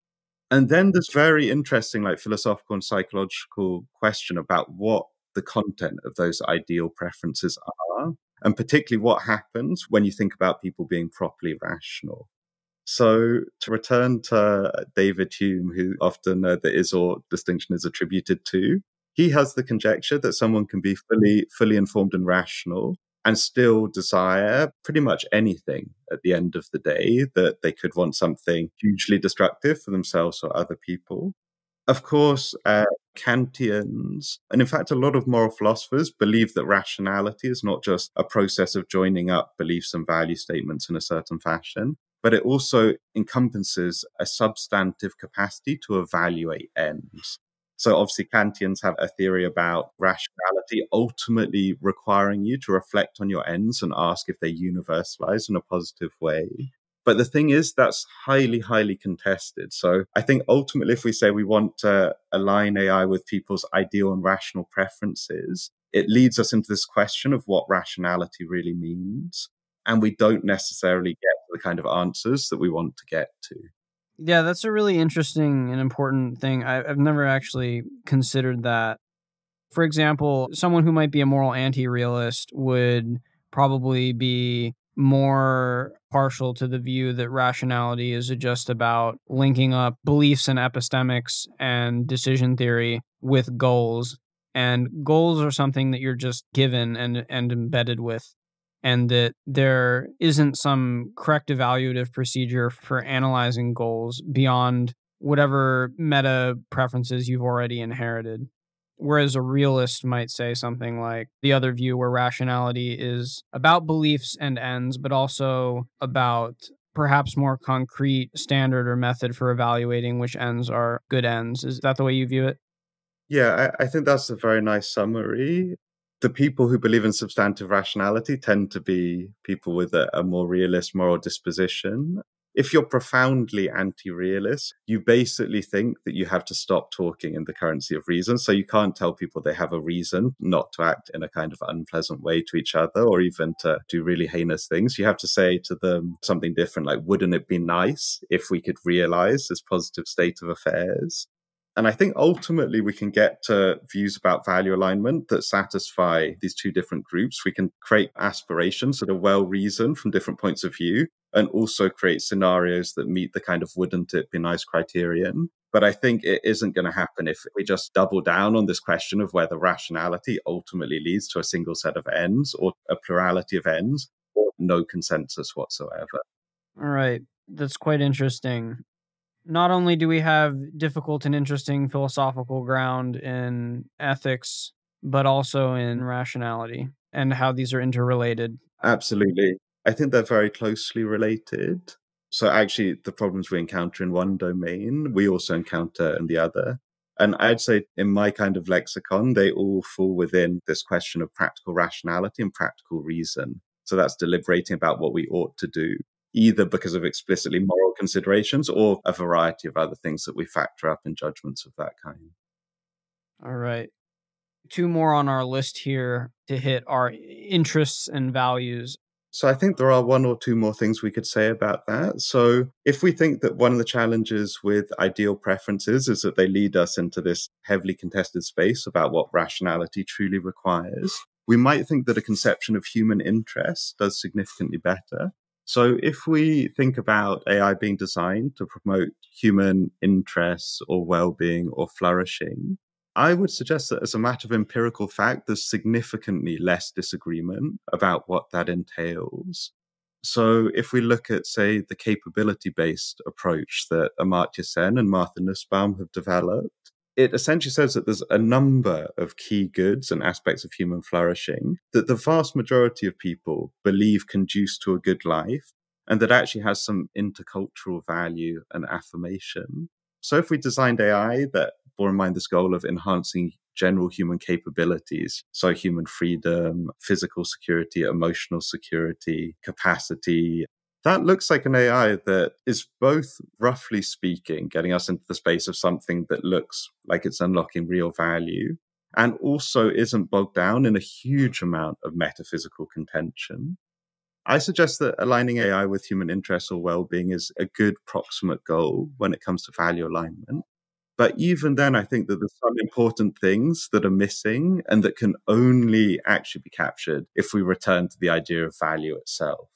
And then there's very interesting, like philosophical and psychological question about what the content of those ideal preferences are, and particularly what happens when you think about people being properly rational. So to return to David Hume, who often the is-or distinction is attributed to, he has the conjecture that someone can be fully informed and rational and still desire pretty much anything at the end of the day, that they could want something hugely destructive for themselves or other people. Of course, Kantians, and in fact, a lot of moral philosophers believe that rationality is not just a process of joining up beliefs and value statements in a certain fashion, but it also encompasses a substantive capacity to evaluate ends. So obviously, Kantians have a theory about rationality ultimately requiring you to reflect on your ends and ask if they universalize in a positive way. But the thing is, that's highly, highly contested. So I think ultimately, if we say we want to align AI with people's ideal and rational preferences, it leads us into this question of what rationality really means. And we don't necessarily get to the kind of answers that we want to get to. Yeah, that's a really interesting and important thing. I've never actually considered that. For example, someone who might be a moral anti-realist would probably be more partial to the view that rationality is just about linking up beliefs and epistemics and decision theory with goals. And goals are something that you're just given and embedded with, and that there isn't some correct evaluative procedure for analyzing goals beyond whatever meta preferences you've already inherited. Whereas a realist might say something like the other view, where rationality is about beliefs and ends, but also about perhaps more concrete standard or method for evaluating which ends are good ends. Is that the way you view it? Yeah, I think that's a very nice summary. The people who believe in substantive rationality tend to be people with a more realist moral disposition. If you're profoundly anti-realist, you basically think that you have to stop talking in the currency of reason. So you can't tell people they have a reason not to act in a kind of unpleasant way to each other or even to do really heinous things. You have to say to them something different, like, wouldn't it be nice if we could realize this positive state of affairs? And I think ultimately we can get to views about value alignment that satisfy these two different groups. We can create aspirations that are well reasoned from different points of view and also create scenarios that meet the kind of wouldn't it be nice criterion. But I think it isn't going to happen if we just double down on this question of whether rationality ultimately leads to a single set of ends or a plurality of ends or no consensus whatsoever. All right. That's quite interesting. Not only do we have difficult and interesting philosophical ground in ethics, but also in rationality and how these are interrelated. Absolutely. I think they're very closely related. So actually, the problems we encounter in one domain, we also encounter in the other. And I'd say in my kind of lexicon, they all fall within this question of practical rationality and practical reason. So that's deliberating about what we ought to do, either because of explicitly moral considerations or a variety of other things that we factor up in judgments of that kind. All right. Two more on our list here to hit are interests and values. So I think there are one or two more things we could say about that. So if we think that one of the challenges with ideal preferences is that they lead us into this heavily contested space about what rationality truly requires, we might think that a conception of human interest does significantly better. So if we think about AI being designed to promote human interests or well-being or flourishing, I would suggest that as a matter of empirical fact, there's significantly less disagreement about what that entails. So if we look at, say, the capability-based approach that Amartya Sen and Martha Nussbaum have developed, it essentially says that there's a number of key goods and aspects of human flourishing that the vast majority of people believe conduce to a good life and that actually has some intercultural value and affirmation. So if we designed AI that bore in mind this goal of enhancing general human capabilities, so human freedom, physical security, emotional security, capacity, that looks like an AI that is both, roughly speaking, getting us into the space of something that looks like it's unlocking real value and also isn't bogged down in a huge amount of metaphysical contention. I suggest that aligning AI with human interests or well-being is a good proximate goal when it comes to value alignment. But even then, I think that there's some important things that are missing and that can only actually be captured if we return to the idea of value itself.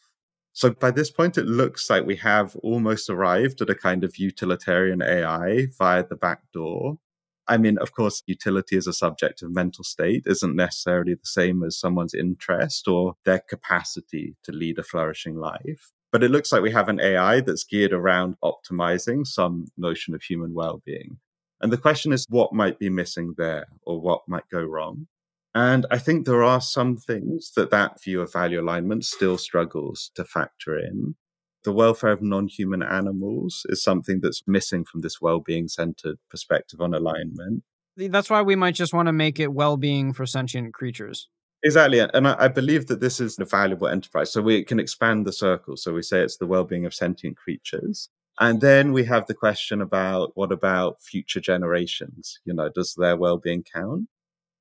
So by this point, it looks like we have almost arrived at a kind of utilitarian AI via the back door. I mean, of course, utility as a subjective mental state isn't necessarily the same as someone's interest or their capacity to lead a flourishing life. But it looks like we have an AI that's geared around optimizing some notion of human well-being. And the question is, what might be missing there or what might go wrong? And I think there are some things that view of value alignment still struggles to factor in. The welfare of non-human animals is something that's missing from this well-being centered perspective on alignment. That's why we might just want to make it well-being for sentient creatures. Exactly. And I believe that this is a valuable enterprise. So we can expand the circle. So we say it's the well-being of sentient creatures. And then we have the question about what about future generations? Does their well-being count?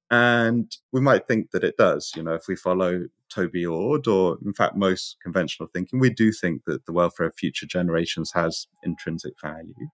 And we might think that it does. If we follow Toby Ord, or in fact, most conventional thinking, we do think that the welfare of future generations has intrinsic value.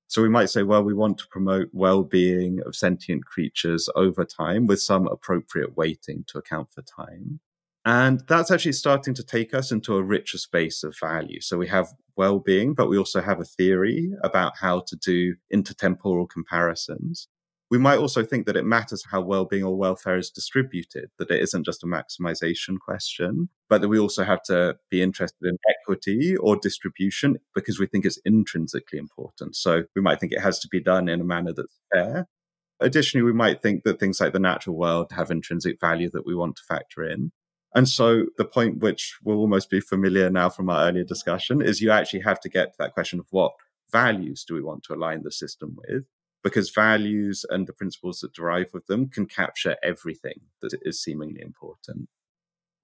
So we might say, well, we want to promote well-being of sentient creatures over time with some appropriate weighting to account for time. And that's actually starting to take us into a richer space of value. So we have well-being, but we also have a theory about how to do intertemporal comparisons. We might also think that it matters how well-being or welfare is distributed, that it isn't just a maximization question, but that we also have to be interested in equity or distribution because we think it's intrinsically important. So we might think it has to be done in a manner that's fair. Additionally, we might think that things like the natural world have intrinsic value that we want to factor in. And so the point which will almost be familiar now from our earlier discussion is you actually have to get to that question of what values do we want to align the system with? Because values and the principles that derive with them can capture everything that is seemingly important.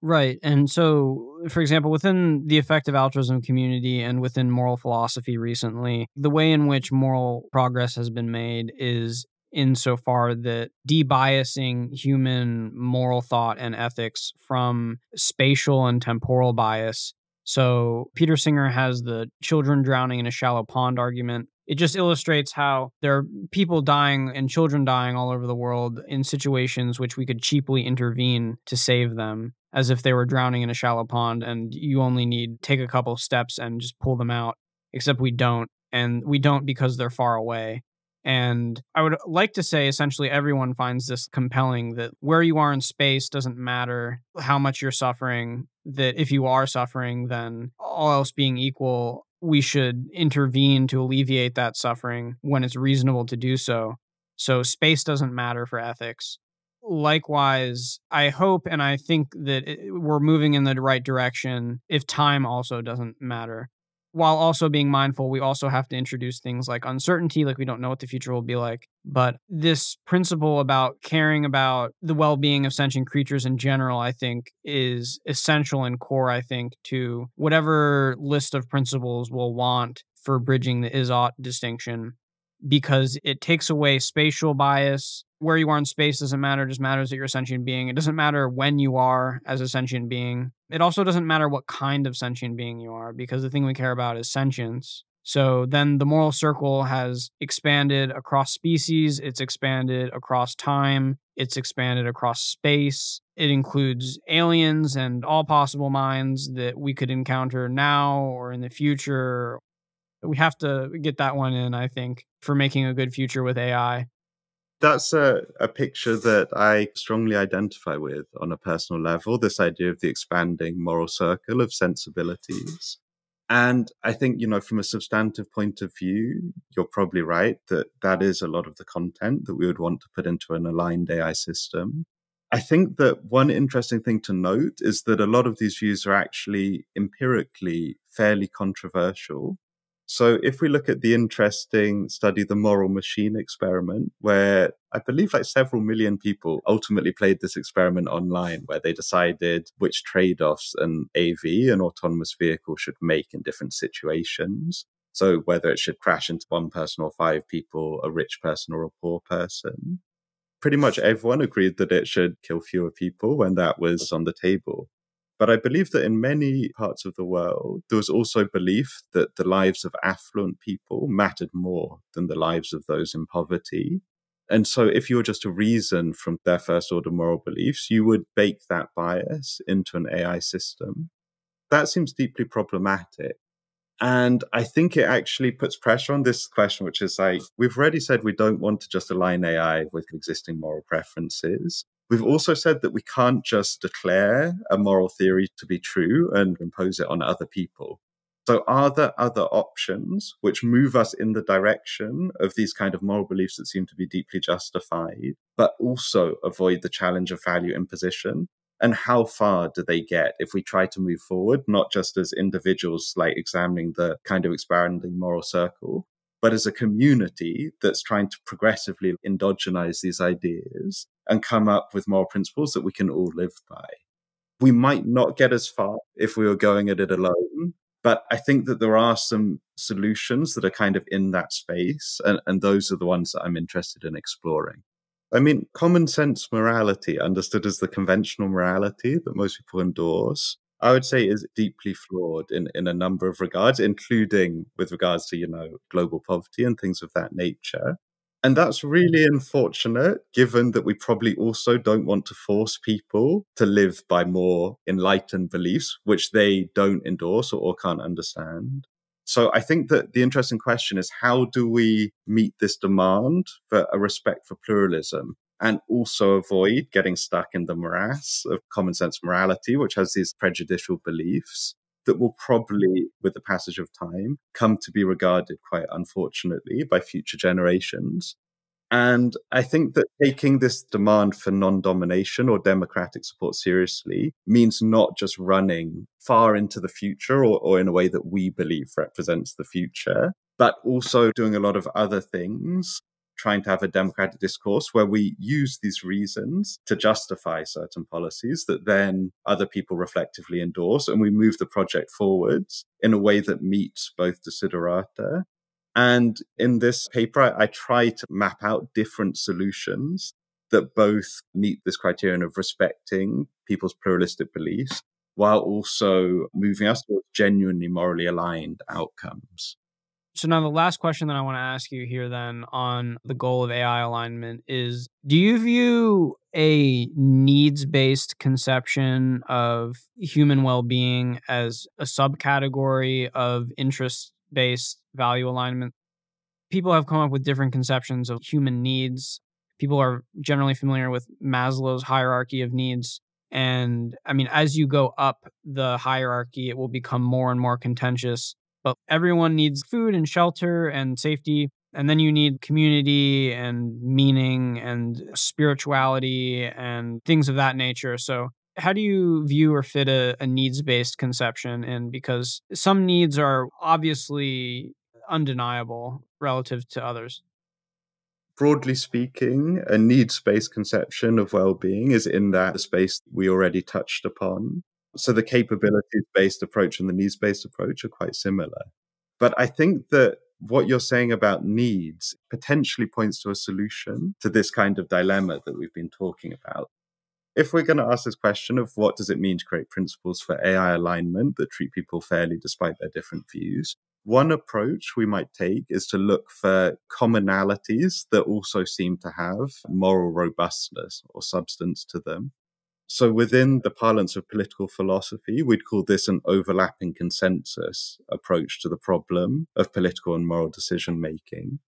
Right. And so, for example, within the effective altruism community and within moral philosophy recently, the way in which moral progress has been made is insofar that debiasing human moral thought and ethics from spatial and temporal bias. So Peter Singer has the children drowning in a shallow pond argument. It just illustrates how there are people dying and children dying all over the world in situations which we could cheaply intervene to save them, as if they were drowning in a shallow pond and you only need take a couple steps and just pull them out, except we don't. And we don't because they're far away. And I would like to say essentially everyone finds this compelling, that where you are in space doesn't matter how much you're suffering, that if you are suffering, then all else being equal, we should intervene to alleviate that suffering when it's reasonable to do so. So space doesn't matter for ethics. Likewise, I hope and I think that we're moving in the right direction if time also doesn't matter. While also being mindful, we also have to introduce things like uncertainty, like we don't know what the future will be like. But this principle about caring about the well-being of sentient creatures in general, I think, is essential and core, I think, to whatever list of principles we'll want for bridging the is-ought distinction, because it takes away spatial bias where you are in space doesn't matter. It just matters that you're a sentient being. It doesn't matter when you are as a sentient being. It also doesn't matter what kind of sentient being you are, because the thing we care about is sentience. So then the moral circle has expanded across species, it's expanded across time, it's expanded across space. It includes aliens and all possible minds that we could encounter now or in the future. We have to get that one in, I think, for making a good future with AI. That's a picture that I strongly identify with on a personal level, this idea of the expanding moral circle of sensibilities. And I think, from a substantive point of view, you're probably right that that is a lot of the content that we would want to put into an aligned AI system. I think that one interesting thing to note is that a lot of these views are actually empirically fairly controversial. So if we look at the interesting study, the Moral Machine experiment, where I believe like several million people ultimately played this experiment online, where they decided which trade-offs an AV, an autonomous vehicle, should make in different situations. So whether it should crash into one person or five people, a rich person or a poor person. Pretty much everyone agreed that it should kill fewer people when that was on the table. But I believe that in many parts of the world, there was also belief that the lives of affluent people mattered more than the lives of those in poverty. And so if you were just to reason from their first order moral beliefs, you would bake that bias into an AI system. That seems deeply problematic. And I think it actually puts pressure on this question, which is like, we've already said we don't want to just align AI with existing moral preferences. We've also said that we can't just declare a moral theory to be true and impose it on other people. So are there other options which move us in the direction of these kind of moral beliefs that seem to be deeply justified, but also avoid the challenge of value imposition? And how far do they get if we try to move forward, not just as individuals, like examining the kind of expanding moral circle, but as a community that's trying to progressively endogenize these ideas and come up with moral principles that we can all live by? We might not get as far if we were going at it alone, but I think that there are some solutions that are kind of in that space, and those are the ones that I'm interested in exploring. I mean, common sense morality, understood as the conventional morality that most people endorse, I would say is deeply flawed in a number of regards, including with regards to, global poverty and things of that nature. And that's really unfortunate, given that we probably also don't want to force people to live by more enlightened beliefs, which they don't endorse or can't understand. So I think that the interesting question is, how do we meet this demand for a respect for pluralism and also avoid getting stuck in the morass of common sense morality, which has these prejudicial beliefs that will probably, with the passage of time, come to be regarded quite unfortunately by future generations. And I think that taking this demand for non-domination or democratic support seriously means not just running far into the future or in a way that we believe represents the future, but also doing a lot of other things, trying to have a democratic discourse where we use these reasons to justify certain policies that then other people reflectively endorse, and we move the project forwards in a way that meets both desiderata. And in this paper, I try to map out different solutions that both meet this criterion of respecting people's pluralistic beliefs while also moving us towards genuinely morally aligned outcomes. So now the last question that I want to ask you here then on the goal of AI alignment is, do you view a needs-based conception of human well-being as a subcategory of interest-based value alignment? People have come up with different conceptions of human needs. People are generally familiar with Maslow's hierarchy of needs. And I mean, as you go up the hierarchy, it will become more and more contentious. But everyone needs food and shelter and safety. And then you need community and meaning and spirituality and things of that nature. So how do you view or fit a needs-based conception in? Because some needs are obviously undeniable relative to others. Broadly speaking, a needs-based conception of well-being is in that space we already touched upon. So the capabilities-based approach and the needs-based approach are quite similar. But I think that what you're saying about needs potentially points to a solution to this kind of dilemma that we've been talking about. If we're going to ask this question of what does it mean to create principles for AI alignment that treat people fairly despite their different views, one approach we might take is to look for commonalities that also seem to have moral robustness or substance to them. So within the parlance of political philosophy, we'd call this an overlapping consensus approach to the problem of political and moral decision making.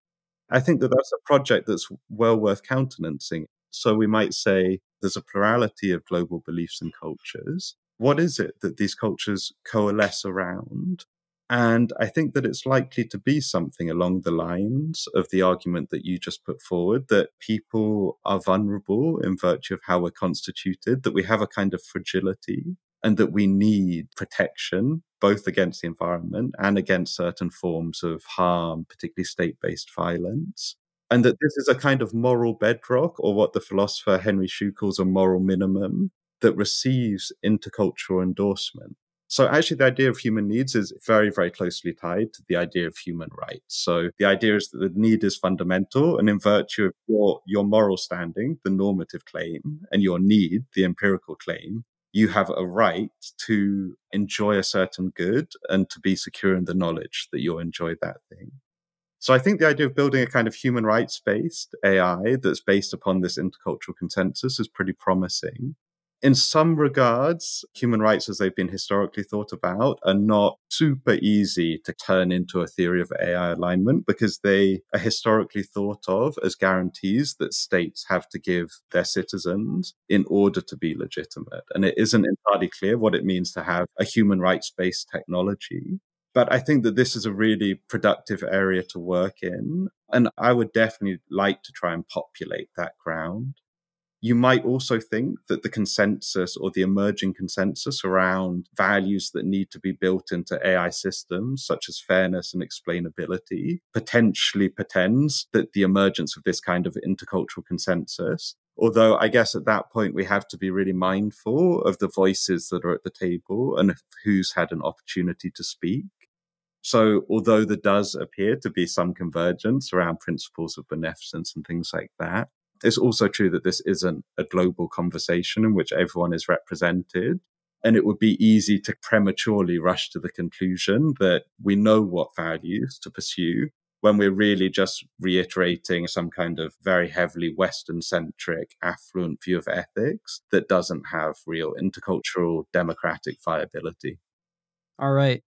I think that that's a project that's well worth countenancing. So we might say there's a plurality of global beliefs and cultures. What is it that these cultures coalesce around? And I think that it's likely to be something along the lines of the argument that you just put forward, that people are vulnerable in virtue of how we're constituted, that we have a kind of fragility, and that we need protection, both against the environment and against certain forms of harm, particularly state-based violence. And that this is a kind of moral bedrock, or what the philosopher Henry Shue calls a moral minimum, that receives intercultural endorsement. So actually, the idea of human needs is very, very closely tied to the idea of human rights. So the idea is that the need is fundamental, and in virtue of your moral standing, the normative claim, and your need, the empirical claim, you have a right to enjoy a certain good and to be secure in the knowledge that you'll enjoy that thing. So I think the idea of building a kind of human rights-based AI that's based upon this intercultural consensus is pretty promising. In some regards, human rights as they've been historically thought about are not super easy to turn into a theory of AI alignment because they are historically thought of as guarantees that states have to give their citizens in order to be legitimate. And it isn't entirely clear what it means to have a human rights-based technology. But I think that this is a really productive area to work in. And I would definitely like to try and populate that ground. You might also think that the consensus or the emerging consensus around values that need to be built into AI systems, such as fairness and explainability, potentially portends that the emergence of this kind of intercultural consensus. Although I guess at that point, we have to be really mindful of the voices that are at the table and who's had an opportunity to speak. So although there does appear to be some convergence around principles of beneficence and things like that, it's also true that this isn't a global conversation in which everyone is represented. And it would be easy to prematurely rush to the conclusion that we know what values to pursue when we're really just reiterating some kind of very heavily Western-centric, affluent view of ethics that doesn't have real intercultural democratic viability. All right.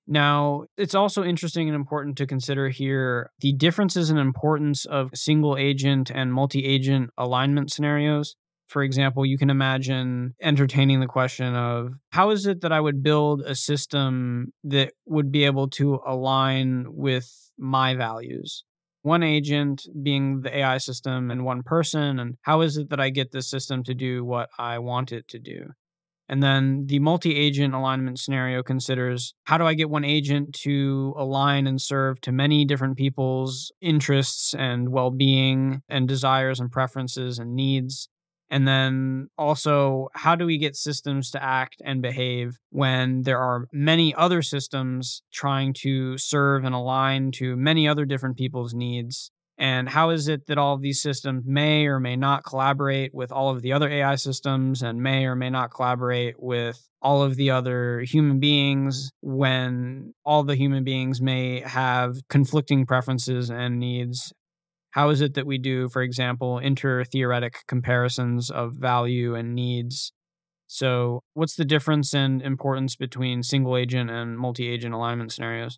Now, it's also interesting and important to consider here the differences in importance of single agent and multi-agent alignment scenarios. For example, you can imagine entertaining the question of how is it that I would build a system that would be able to align with my values? One agent being the AI system and one person, and how is it that I get this system to do what I want it to do? And then the multi-agent alignment scenario considers how do I get one agent to align and serve to many different people's interests and well-being and desires and preferences and needs. And then also, how do we get systems to act and behave when there are many other systems trying to serve and align to many other different people's needs? And how is it that all of these systems may or may not collaborate with all of the other AI systems and may or may not collaborate with all of the other human beings when all the human beings may have conflicting preferences and needs? How is it that we do, for example, inter-theoretic comparisons of value and needs? So, what's the difference in importance between single agent and multi-agent alignment scenarios?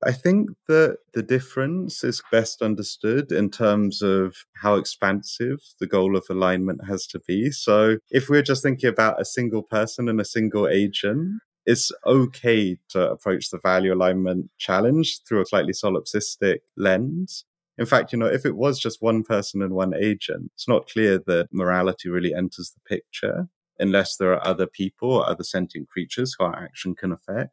I think that the difference is best understood in terms of how expansive the goal of alignment has to be. So if we're just thinking about a single person and a single agent, it's okay to approach the value alignment challenge through a slightly solipsistic lens. In fact, if it was just one person and one agent, it's not clear that morality really enters the picture unless there are other people or other sentient creatures who our action can affect.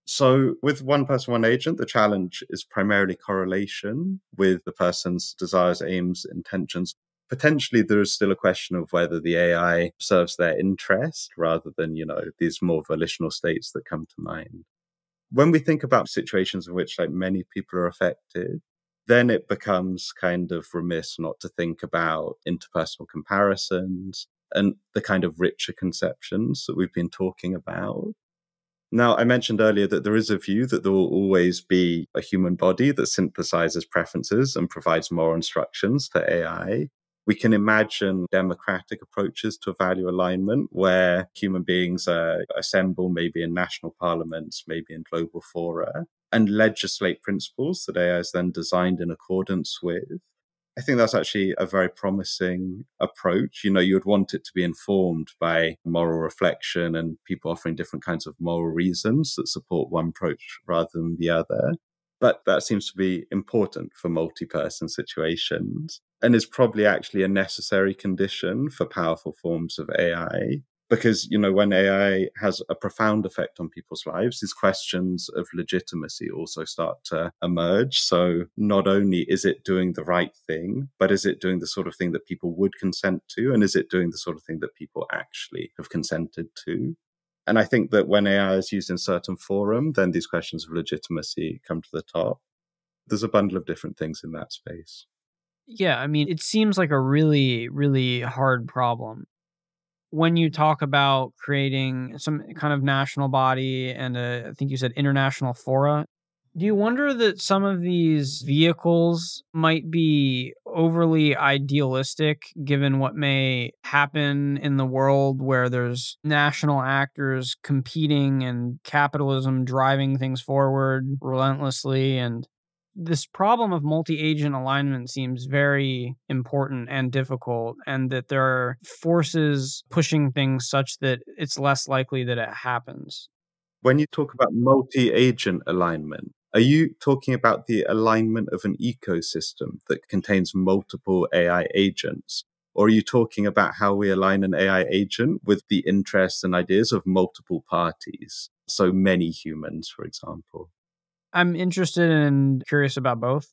So with one person, one agent, the challenge is primarily correlation with the person's desires, aims, intentions. Potentially, there is still a question of whether the AI serves their interest rather than, these more volitional states that come to mind. When we think about situations in which like many people are affected, then it becomes kind of remiss not to think about interpersonal comparisons and the kind of richer conceptions that we've been talking about. Now, I mentioned earlier that there is a view that there will always be a human body that synthesizes preferences and provides moral instructions for AI. We can imagine democratic approaches to value alignment where human beings assemble maybe in national parliaments, maybe in global fora, and legislate principles that AI is then designed in accordance with. I think that's actually a very promising approach. You would want it to be informed by moral reflection and people offering different kinds of moral reasons that support one approach rather than the other. But that seems to be important for multi-person situations and is probably actually a necessary condition for powerful forms of AI. Because, when AI has a profound effect on people's lives, these questions of legitimacy also start to emerge. So not only is it doing the right thing, but is it doing the sort of thing that people would consent to? And is it doing the sort of thing that people actually have consented to? And I think that when AI is used in certain forum, then these questions of legitimacy come to the top. There's a bundle of different things in that space. Yeah, I mean, it seems like a really, really hard problem. When you talk about creating some kind of national body and I think you said international fora, do you wonder that some of these vehicles might be overly idealistic given what may happen in the world where there's national actors competing and capitalism driving things forward relentlessly? And this problem of multi-agent alignment seems very important and difficult, and that there are forces pushing things such that it's less likely that it happens. When you talk about multi-agent alignment, are you talking about the alignment of an ecosystem that contains multiple AI agents? Or are you talking about how we align an AI agent with the interests and ideas of multiple parties? So many humans, for example. I'm interested and curious about both.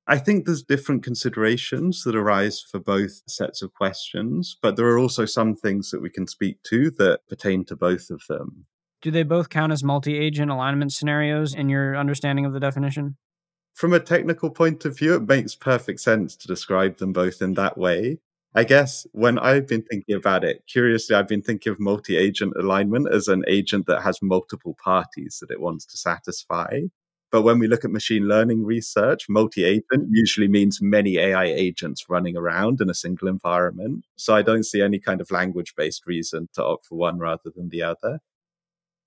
I think there's different considerations that arise for both sets of questions, but there are also some things that we can speak to that pertain to both of them. Do they both count as multi-agent alignment scenarios in your understanding of the definition? From a technical point of view, it makes perfect sense to describe them both in that way. I guess when I've been thinking about it, curiously, I've been thinking of multi-agent alignment as an agent that has multiple parties that it wants to satisfy. But when we look at machine learning research, multi-agent usually means many AI agents running around in a single environment. So I don't see any kind of language-based reason to opt for one rather than the other.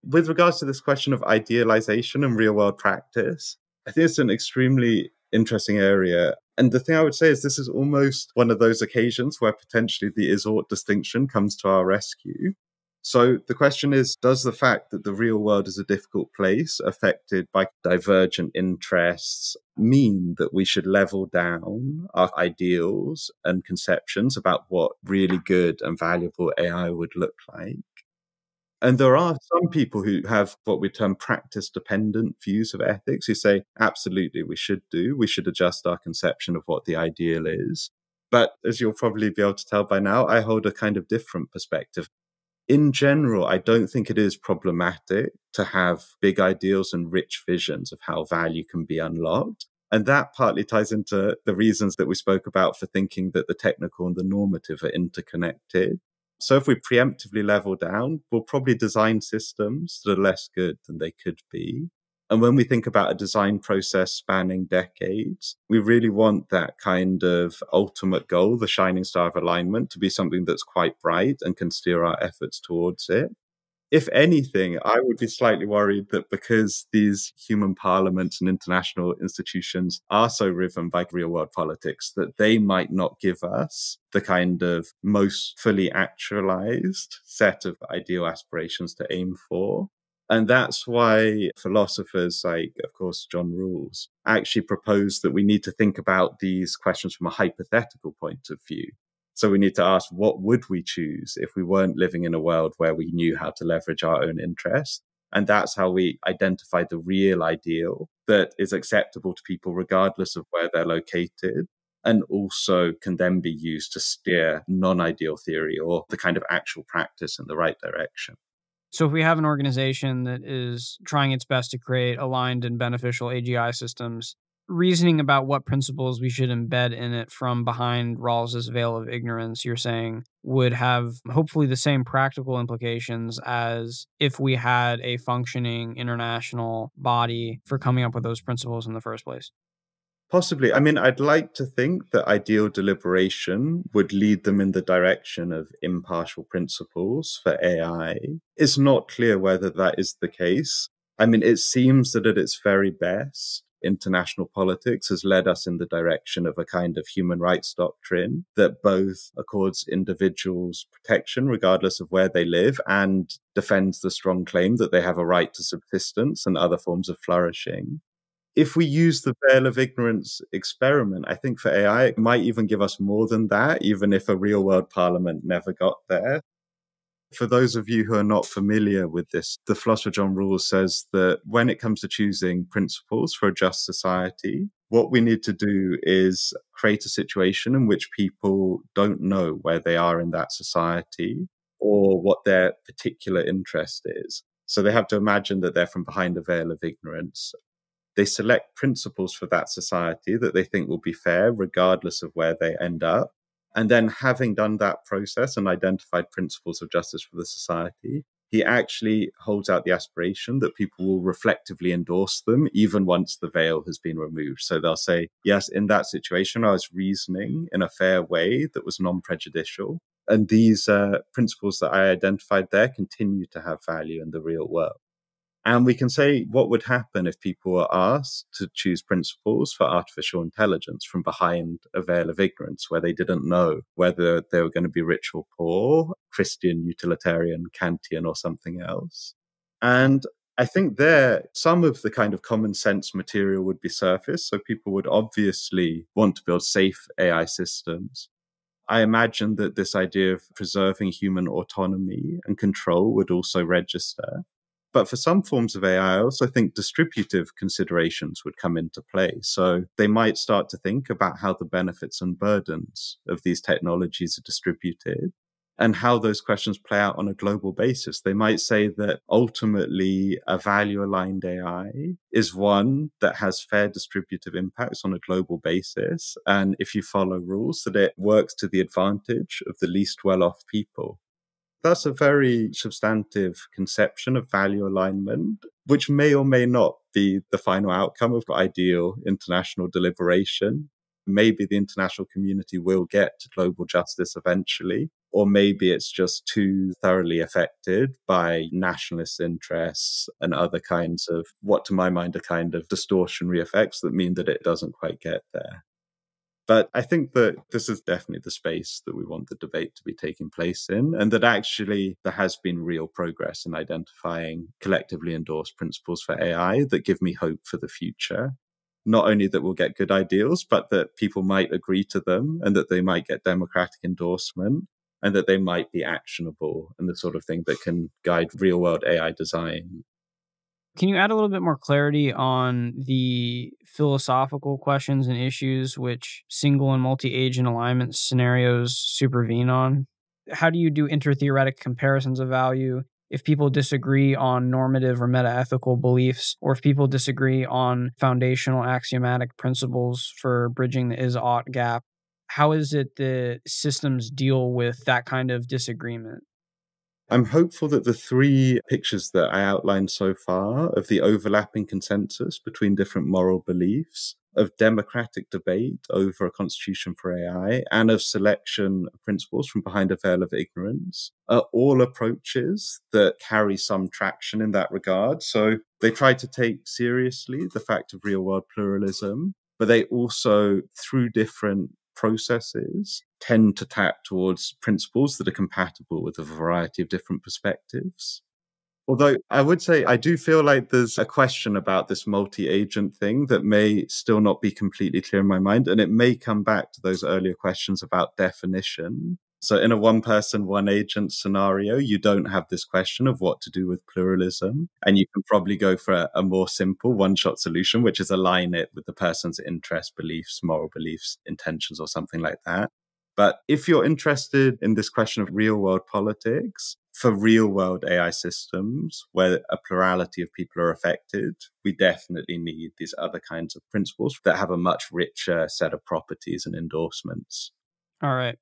With regards to this question of idealization and real world practice, I think it's an extremely interesting area. And the thing I would say is this is almost one of those occasions where potentially the is-ought distinction comes to our rescue. So the question is, does the fact that the real world is a difficult place affected by divergent interests mean that we should level down our ideals and conceptions about what really good and valuable AI would look like? And there are some people who have what we term practice dependent views of ethics who say, absolutely, we should adjust our conception of what the ideal is. But as you'll probably be able to tell by now, I hold a kind of different perspective. In general, I don't think it is problematic to have big ideals and rich visions of how value can be unlocked. And that partly ties into the reasons that we spoke about for thinking that the technical and the normative are interconnected. So if we preemptively level down, we'll probably design systems that are less good than they could be. And when we think about a design process spanning decades, we really want that kind of ultimate goal, the shining star of alignment, to be something that's quite bright and can steer our efforts towards it. If anything, I would be slightly worried that because these human parliaments and international institutions are so riven by real world politics, that they might not give us the kind of most fully actualized set of ideal aspirations to aim for. And that's why philosophers like, of course, John Rawls actually propose that we need to think about these questions from a hypothetical point of view. So we need to ask, what would we choose if we weren't living in a world where we knew how to leverage our own interests? And that's how we identify the real ideal that is acceptable to people regardless of where they're located, and also can then be used to steer non-ideal theory or the kind of actual practice in the right direction. So if we have an organization that is trying its best to create aligned and beneficial AGI systems, reasoning about what principles we should embed in it from behind Rawls's veil of ignorance, you're saying, would have hopefully the same practical implications as if we had a functioning international body for coming up with those principles in the first place. Possibly. I mean, I'd like to think that ideal deliberation would lead them in the direction of impartial principles for AI. It's not clear whether that is the case. I mean, it seems that at its very best, international politics has led us in the direction of a kind of human rights doctrine that both accords individuals protection regardless of where they live and defends the strong claim that they have a right to subsistence and other forms of flourishing. If we use the veil of ignorance experiment, I think for AI, it might even give us more than that, even if a real world parliament never got there. For those of you who are not familiar with this, the philosopher John Rawls says that when it comes to choosing principles for a just society, what we need to do is create a situation in which people don't know where they are in that society or what their particular interest is. So they have to imagine that they're from behind a veil of ignorance. They select principles for that society that they think will be fair, regardless of where they end up. And then, having done that process and identified principles of justice for the society, he actually holds out the aspiration that people will reflectively endorse them, even once the veil has been removed. So they'll say, yes, in that situation, I was reasoning in a fair way that was non-prejudicial. And these principles that I identified there continue to have value in the real world. And we can say what would happen if people were asked to choose principles for artificial intelligence from behind a veil of ignorance, where they didn't know whether they were going to be rich or poor, Christian, utilitarian, Kantian, or something else. And I think there, some of the kind of common sense material would be surfaced. So people would obviously want to build safe AI systems. I imagine that this idea of preserving human autonomy and control would also register. But for some forms of AI, I also think distributive considerations would come into play. So they might start to think about how the benefits and burdens of these technologies are distributed and how those questions play out on a global basis. They might say that ultimately a value-aligned AI is one that has fair distributive impacts on a global basis. And if you follow rules, that it works to the advantage of the least well-off people. That's a very substantive conception of value alignment, which may or may not be the final outcome of ideal international deliberation. Maybe the international community will get to global justice eventually, or maybe it's just too thoroughly affected by nationalist interests and other kinds of, what to my mind are kind of distortionary effects that mean that it doesn't quite get there. But I think that this is definitely the space that we want the debate to be taking place in, and that actually there has been real progress in identifying collectively endorsed principles for AI that give me hope for the future. Not only that we'll get good ideals, but that people might agree to them and that they might get democratic endorsement and that they might be actionable and the sort of thing that can guide real world AI design. Can you add a little bit more clarity on the philosophical questions and issues which single and multi-agent alignment scenarios supervene on? How do you do intertheoretic comparisons of value if people disagree on normative or metaethical beliefs, or if people disagree on foundational axiomatic principles for bridging the is-ought gap? How is it that systems deal with that kind of disagreement? I'm hopeful that the three pictures that I outlined so far of the overlapping consensus between different moral beliefs, of democratic debate over a constitution for AI, and of selection of principles from behind a veil of ignorance are all approaches that carry some traction in that regard. So they try to take seriously the fact of real world pluralism, but they also, through different processes, tend to tap towards principles that are compatible with a variety of different perspectives. Although I would say I do feel like there's a question about this multi-agent thing that may still not be completely clear in my mind, and it may come back to those earlier questions about definition. So in a one-person, one-agent scenario, you don't have this question of what to do with pluralism, and you can probably go for a more simple one-shot solution, which is align it with the person's interests, beliefs, moral beliefs, intentions, or something like that. But if you're interested in this question of real-world politics, For real world AI systems where a plurality of people are affected, we definitely need these other kinds of principles that have a much richer set of properties and endorsements. All right.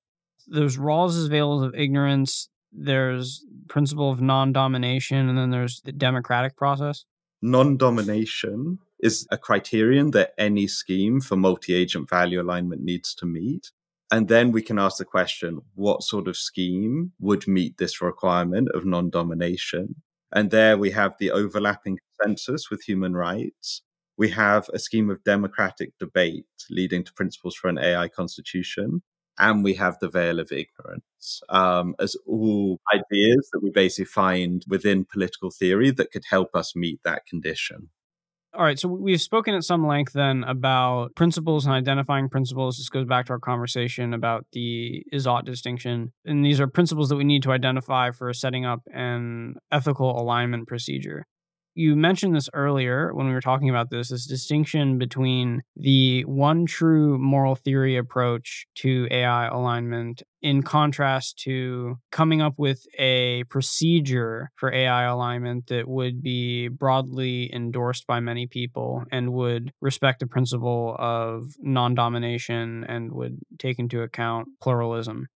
There's Rawls's veils of ignorance, there's principle of non-domination, and then there's the democratic process. Non-domination is a criterion that any scheme for multi-agent value alignment needs to meet. And then we can ask the question, what sort of scheme would meet this requirement of non-domination? And there we have the overlapping consensus with human rights. We have a scheme of democratic debate leading to principles for an AI constitution. And we have the veil of ignorance as all ideas that we basically find within political theory that could help us meet that condition. All right, so we've spoken at some length then about principles and identifying principles. This goes back to our conversation about the is-ought distinction. And these are principles that we need to identify for setting up an ethical alignment procedure. You mentioned this earlier when we were talking about this distinction between the one true moral theory approach to AI alignment in contrast to coming up with a procedure for AI alignment that would be broadly endorsed by many people and would respect the principle of non-domination and would take into account pluralism.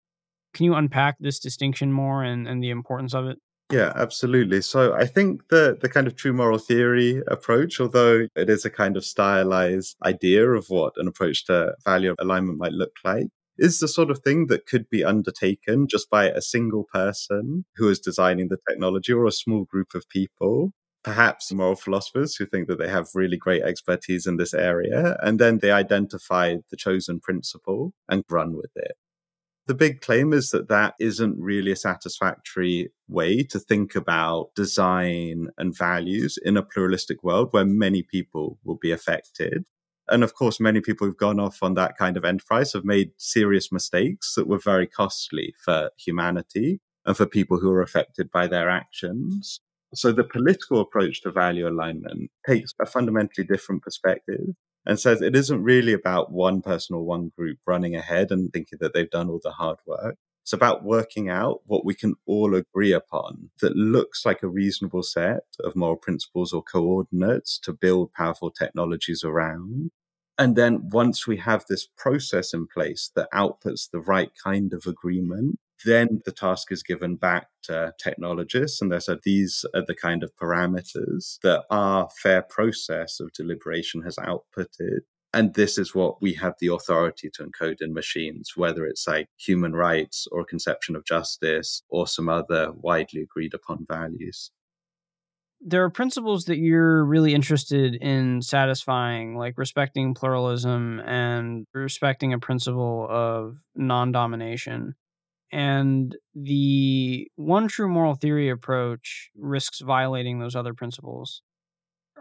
Can you unpack this distinction more and the importance of it? Yeah, absolutely. So I think the kind of true moral theory approach, although it is a kind of stylized idea of what an approach to value alignment might look like, is the sort of thing that could be undertaken just by a single person who is designing the technology or a small group of people, perhaps moral philosophers who think that they have really great expertise in this area, and then they identify the chosen principle and run with it. The big claim is that that isn't really a satisfactory way to think about design and values in a pluralistic world where many people will be affected. And of course, many people who've gone off on that kind of enterprise have made serious mistakes that were very costly for humanity and for people who are affected by their actions. So the political approach to value alignment takes a fundamentally different perspective and says it isn't really about one person or one group running ahead and thinking that they've done all the hard work. It's about working out what we can all agree upon that looks like a reasonable set of moral principles or coordinates to build powerful technologies around. And then once we have this process in place that outputs the right kind of agreement, then the task is given back to technologists. And they said these are the kind of parameters that our fair process of deliberation has outputted. And this is what we have the authority to encode in machines, whether it's like human rights or a conception of justice or some other widely agreed upon values. There are principles that you're really interested in satisfying, like respecting pluralism and respecting a principle of non-domination. And the one true moral theory approach risks violating those other principles.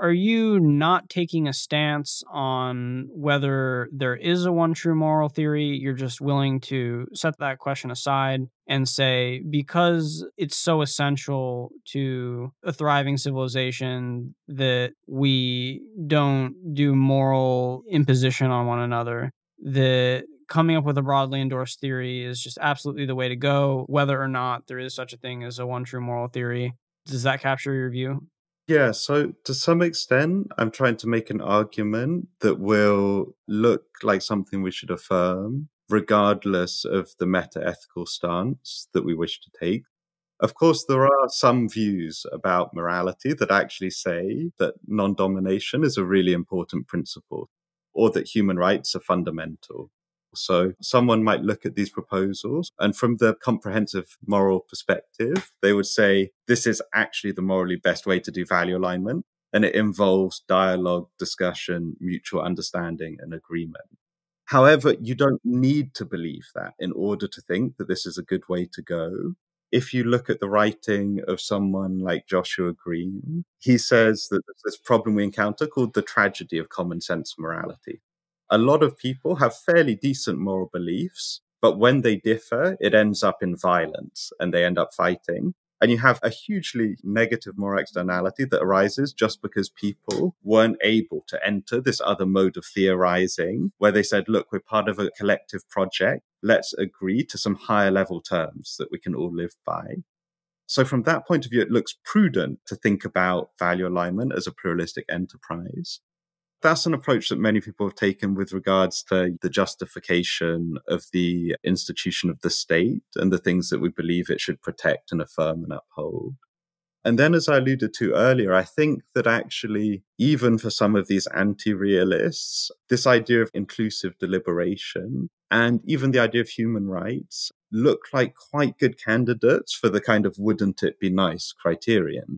Are you not taking a stance on whether there is a one true moral theory? You're just willing to set that question aside and say, because it's so essential to a thriving civilization that we don't do moral imposition on one another, that coming up with a broadly endorsed theory is just absolutely the way to go, whether or not there is such a thing as a one true moral theory. Does that capture your view? Yeah, so to some extent, I'm trying to make an argument that will look like something we should affirm, regardless of the metaethical stance that we wish to take. Of course, there are some views about morality that actually say that non-domination is a really important principle, or that human rights are fundamental. So someone might look at these proposals and from the comprehensive moral perspective, they would say this is actually the morally best way to do value alignment. And it involves dialogue, discussion, mutual understanding, and agreement. However, you don't need to believe that in order to think that this is a good way to go. If you look at the writing of someone like Joshua Green, he says that there's this problem we encounter called the tragedy of common sense morality. A lot of people have fairly decent moral beliefs, but when they differ, it ends up in violence and they end up fighting. And you have a hugely negative moral externality that arises just because people weren't able to enter this other mode of theorizing where they said, look, we're part of a collective project. Let's agree to some higher level terms that we can all live by. So from that point of view, it looks prudent to think about value alignment as a pluralistic enterprise. That's an approach that many people have taken with regards to the justification of the institution of the state and the things that we believe it should protect and affirm and uphold. And then, as I alluded to earlier, I think that actually, even for some of these anti-realists, this idea of inclusive deliberation and even the idea of human rights look like quite good candidates for the kind of wouldn't it be nice criterion.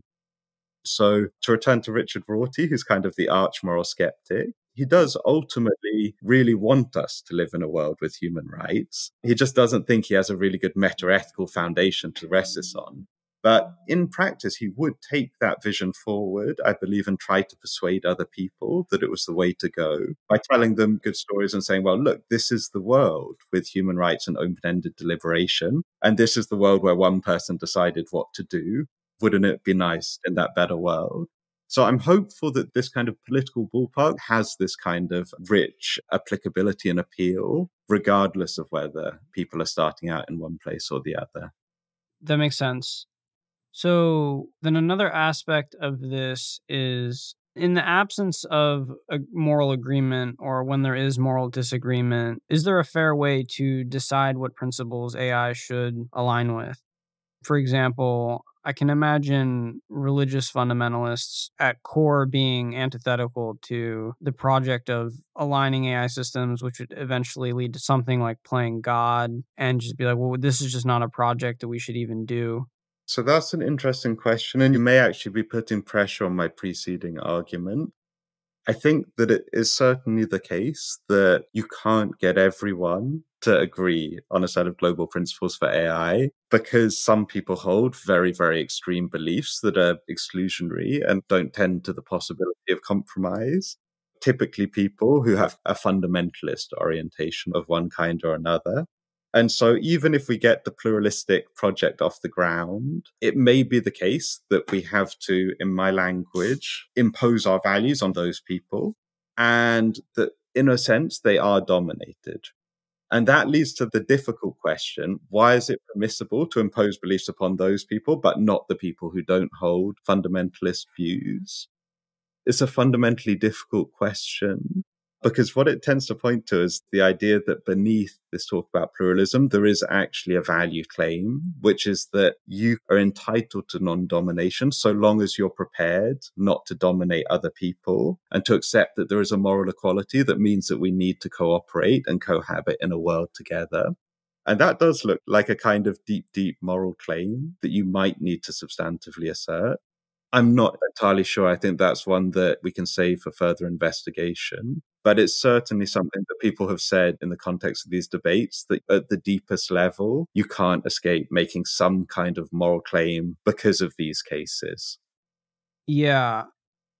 So to return to Richard Rorty, who's kind of the arch moral skeptic, he does ultimately really want us to live in a world with human rights. He just doesn't think he has a really good metaethical foundation to rest this on. But in practice, he would take that vision forward, I believe, and try to persuade other people that it was the way to go by telling them good stories and saying, well, look, this is the world with human rights and open-ended deliberation. And this is the world where one person decided what to do. Wouldn't it be nice in that better world? So I'm hopeful that this kind of political ballpark has this kind of rich applicability and appeal, regardless of whether people are starting out in one place or the other. That makes sense. So then another aspect of this is in the absence of a moral agreement or when there is moral disagreement, is there a fair way to decide what principles AI should align with? For example, I can imagine religious fundamentalists at core being antithetical to the project of aligning AI systems, which would eventually lead to something like playing God and just be like, well, this is just not a project that we should even do. So that's an interesting question, and you may actually be putting pressure on my preceding argument. I think that it is certainly the case that you can't get everyone to agree on a set of global principles for AI because some people hold very, very extreme beliefs that are exclusionary and don't tend to the possibility of compromise. Typically people who have a fundamentalist orientation of one kind or another. And so even if we get the pluralistic project off the ground, it may be the case that we have to, in my language, impose our values on those people and that in a sense they are dominated. And that leads to the difficult question, why is it permissible to impose beliefs upon those people, but not the people who don't hold fundamentalist views? It's a fundamentally difficult question because what it tends to point to is the idea that beneath this talk about pluralism, there is actually a value claim, which is that you are entitled to non-domination so long as you're prepared not to dominate other people and to accept that there is a moral equality that means that we need to cooperate and cohabit in a world together. And that does look like a kind of deep, deep moral claim that you might need to substantively assert. I'm not entirely sure. I think that's one that we can save for further investigation. But it's certainly something that people have said in the context of these debates that at the deepest level, you can't escape making some kind of moral claim because of these cases. Yeah.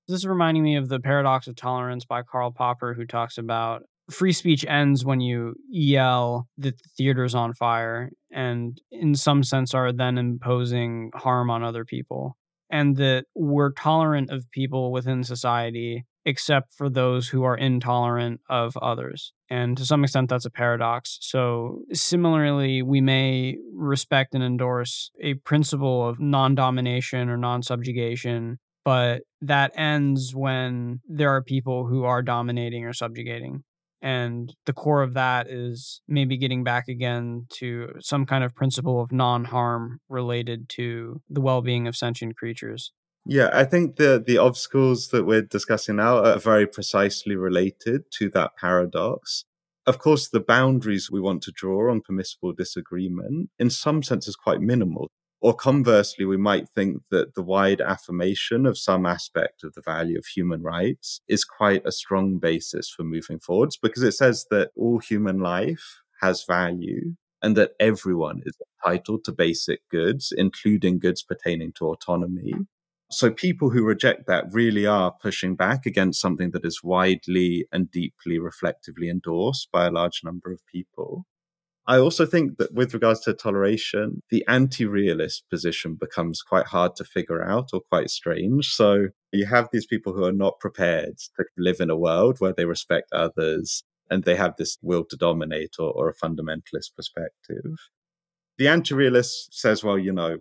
This is reminding me of The Paradox of Tolerance by Karl Popper, who talks about free speech ends when you yell that the theater's on fire and in some sense are then imposing harm on other people. And that we're tolerant of people within society, except for those who are intolerant of others. And to some extent, that's a paradox. So similarly, we may respect and endorse a principle of non-domination or non-subjugation, but that ends when there are people who are dominating or subjugating. And the core of that is maybe getting back again to some kind of principle of non-harm related to the well-being of sentient creatures. Yeah, I think the obstacles that we're discussing now are very precisely related to that paradox. Of course, the boundaries we want to draw on permissible disagreement, in some sense, is quite minimal. Or conversely, we might think that the wide affirmation of some aspect of the value of human rights is quite a strong basis for moving forwards because it says that all human life has value and that everyone is entitled to basic goods, including goods pertaining to autonomy. So people who reject that really are pushing back against something that is widely and deeply reflectively endorsed by a large number of people. I also think that with regards to toleration, the anti-realist position becomes quite hard to figure out or quite strange. So you have these people who are not prepared to live in a world where they respect others and they have this will to dominate or a fundamentalist perspective. The anti-realist says, well,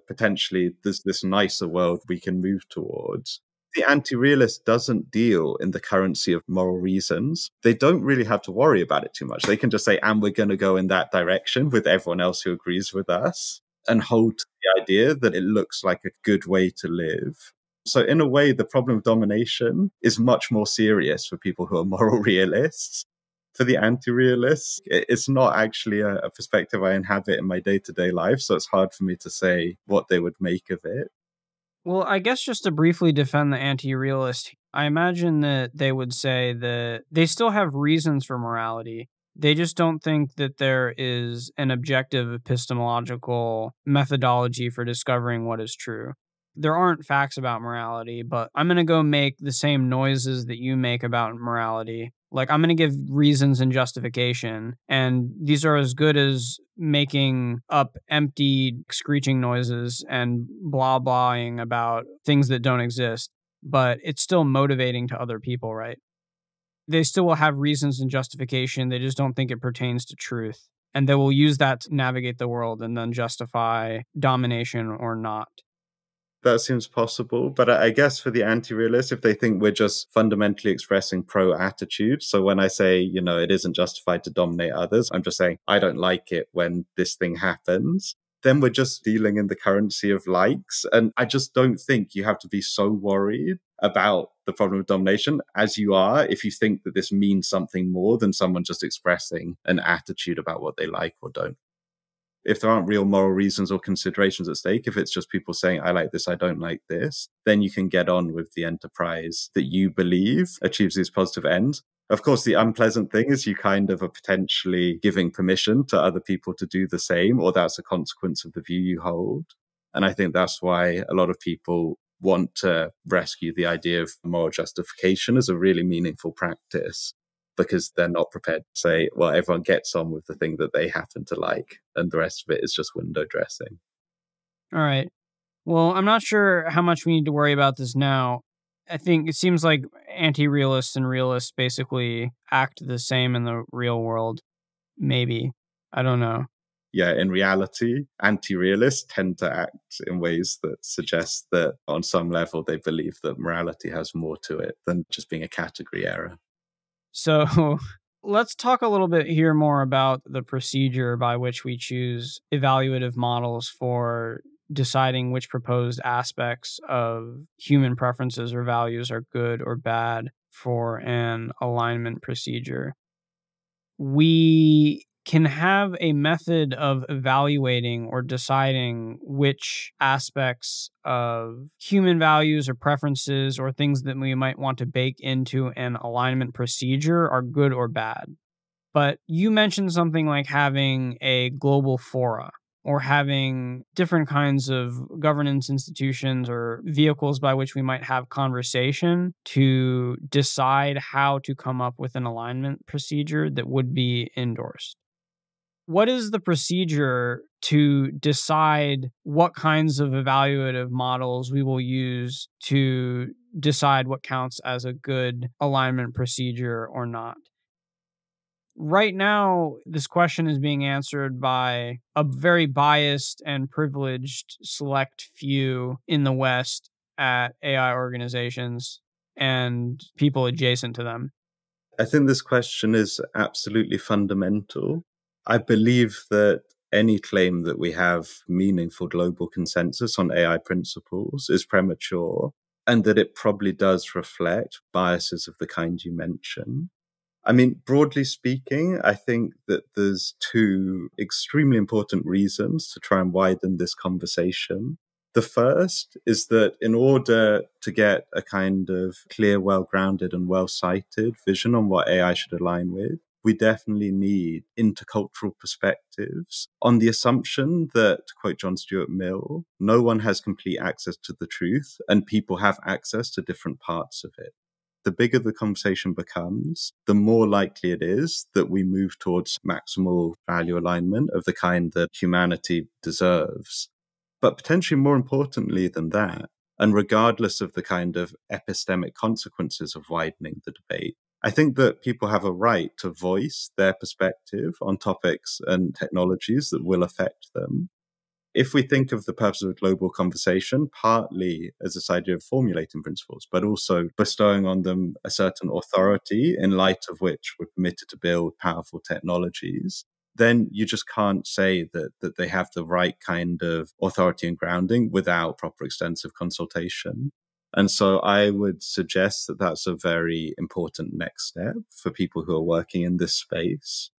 potentially there's this nicer world we can move towards. The anti-realist doesn't deal in the currency of moral reasons. They don't really have to worry about it too much. They can just say, and we're going to go in that direction with everyone else who agrees with us, and hold to the idea that it looks like a good way to live. So in a way, the problem of domination is much more serious for people who are moral realists. For the anti-realists, it's not actually a perspective I inhabit in my day-to-day life, so it's hard for me to say what they would make of it. Well, I guess just to briefly defend the anti-realist, I imagine that they would say that they still have reasons for morality. They just don't think that there is an objective epistemological methodology for discovering what is true. There aren't facts about morality, but I'm going to go make the same noises that you make about morality. Like, I'm going to give reasons and justification, and these are as good as making up empty screeching noises and blah blahing about things that don't exist, but it's still motivating to other people, right? They still will have reasons and justification. They just don't think it pertains to truth. And they will use that to navigate the world and then justify domination or not. That seems possible. But I guess for the anti-realist, if they think we're just fundamentally expressing pro-attitude, so when I say, it isn't justified to dominate others, I'm just saying I don't like it when this thing happens, then we're just dealing in the currency of likes. And I just don't think you have to be so worried about the problem of domination as you are if you think that this means something more than someone just expressing an attitude about what they like or don't. If there aren't real moral reasons or considerations at stake, if it's just people saying, I like this, I don't like this, then you can get on with the enterprise that you believe achieves these positive ends. Of course, the unpleasant thing is you kind of are potentially giving permission to other people to do the same, or that's a consequence of the view you hold. And I think that's why a lot of people want to rescue the idea of moral justification as a really meaningful practice, because they're not prepared to say, well, everyone gets on with the thing that they happen to like, and the rest of it is just window dressing. All right. Well, I'm not sure how much we need to worry about this now. I think it seems like anti-realists and realists basically act the same in the real world. Maybe. I don't know. Yeah, in reality, anti-realists tend to act in ways that suggest that on some level they believe that morality has more to it than just being a category error. So let's talk a little bit here more about the procedure by which we choose evaluative models for deciding which proposed aspects of human preferences or values are good or bad for an alignment procedure. We can have a method of evaluating or deciding which aspects of human values or preferences or things that we might want to bake into an alignment procedure are good or bad. But you mentioned something like having a global fora or having different kinds of governance institutions or vehicles by which we might have conversation to decide how to come up with an alignment procedure that would be endorsed. What is the procedure to decide what kinds of evaluative models we will use to decide what counts as a good alignment procedure or not? Right now, this question is being answered by a very biased and privileged select few in the West at AI organizations and people adjacent to them. I think this question is absolutely fundamental. I believe that any claim that we have meaningful global consensus on AI principles is premature, and that it probably does reflect biases of the kind you mentioned. I mean, broadly speaking, I think that there's two extremely important reasons to try and widen this conversation. The first is that in order to get a kind of clear, well-grounded and well-cited vision on what AI should align with, we definitely need intercultural perspectives on the assumption that, to quote John Stuart Mill, no one has complete access to the truth and people have access to different parts of it. The bigger the conversation becomes, the more likely it is that we move towards maximal value alignment of the kind that humanity deserves. But potentially more importantly than that, and regardless of the kind of epistemic consequences of widening the debate, I think that people have a right to voice their perspective on topics and technologies that will affect them. If we think of the purpose of a global conversation, partly as this idea of formulating principles, but also bestowing on them a certain authority in light of which we're permitted to build powerful technologies, then you just can't say that they have the right kind of authority and grounding without proper extensive consultation. And so I would suggest that that's a very important next step for people who are working in this space.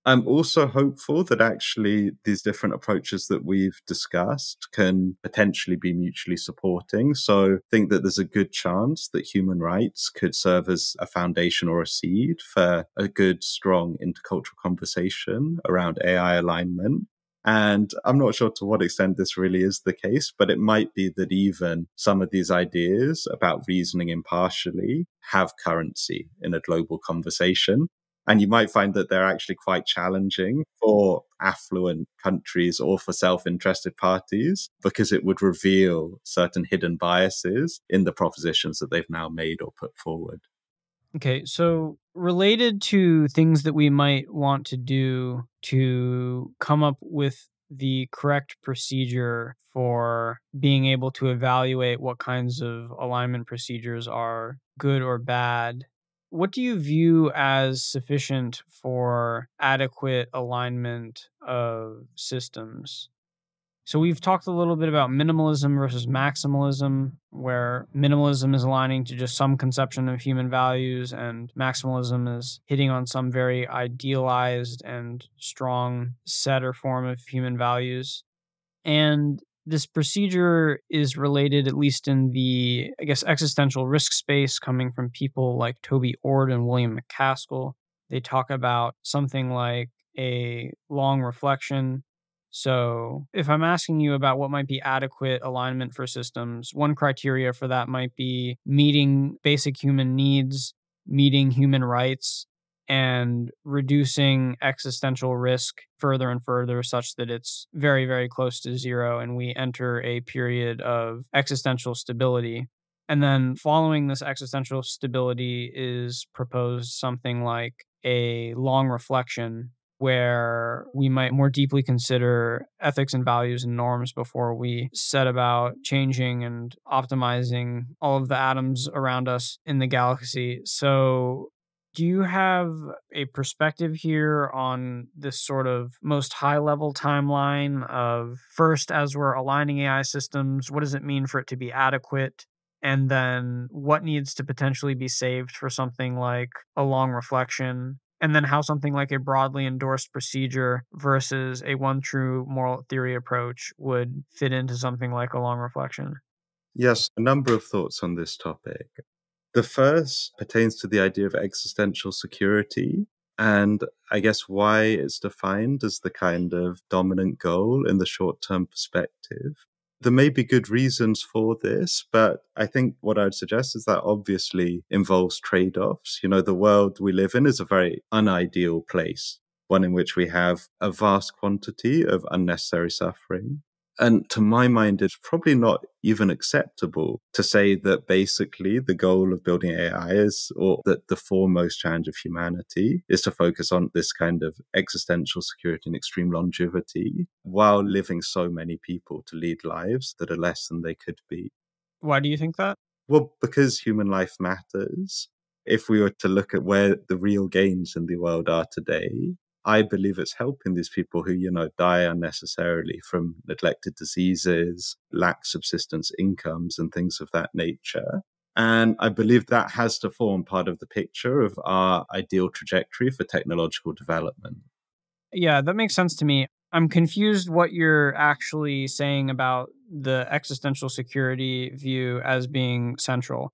I'm also hopeful that actually these different approaches that we've discussed can potentially be mutually supporting. So I think that there's a good chance that human rights could serve as a foundation or a seed for a good, strong intercultural conversation around AI alignment. And I'm not sure to what extent this really is the case, but it might be that even some of these ideas about reasoning impartially have currency in a global conversation. And you might find that they're actually quite challenging for affluent countries or for self-interested parties because it would reveal certain hidden biases in the propositions that they've now made or put forward. Okay, so related to things that we might want to do to come up with the correct procedure for being able to evaluate what kinds of alignment procedures are good or bad, what do you view as sufficient for adequate alignment of systems? So we've talked a little bit about minimalism versus maximalism, where minimalism is aligning to just some conception of human values, and maximalism is hitting on some very idealized and strong set or form of human values. And this procedure is related, at least in the, I guess, existential risk space, coming from people like Toby Ord and William McCaskill. They talk about something like a long reflection. So, if I'm asking you about what might be adequate alignment for systems, one criteria for that might be meeting basic human needs, meeting human rights, and reducing existential risk further and further such that it's very, very close to zero and we enter a period of existential stability. And then following this existential stability is proposed something like a long reflection where we might more deeply consider ethics and values and norms before we set about changing and optimizing all of the atoms around us in the galaxy. So, do you have a perspective here on this sort of most high level timeline of first, as we're aligning AI systems, what does it mean for it to be adequate? And then what needs to potentially be saved for something like a long reflection? And then how something like a broadly endorsed procedure versus a one true moral theory approach would fit into something like a long reflection? Yes, a number of thoughts on this topic. The first pertains to the idea of existential security, and I guess why it's defined as the kind of dominant goal in the short term perspective. There may be good reasons for this, but I think what I would suggest is that obviously involves trade offs. You know, the world we live in is a very unideal place, one in which we have a vast quantity of unnecessary suffering. And to my mind, it's probably not even acceptable to say that basically the goal of building AI is, or that the foremost challenge of humanity is to focus on this kind of existential security and extreme longevity while living so many people to lead lives that are less than they could be. Why do you think that? Well, because human life matters. If we were to look at where the real gains in the world are today, I believe it's helping these people who, die unnecessarily from neglected diseases, lack subsistence incomes, and things of that nature. And I believe that has to form part of the picture of our ideal trajectory for technological development. Yeah, that makes sense to me. I'm confused what you're actually saying about the existential security view as being central.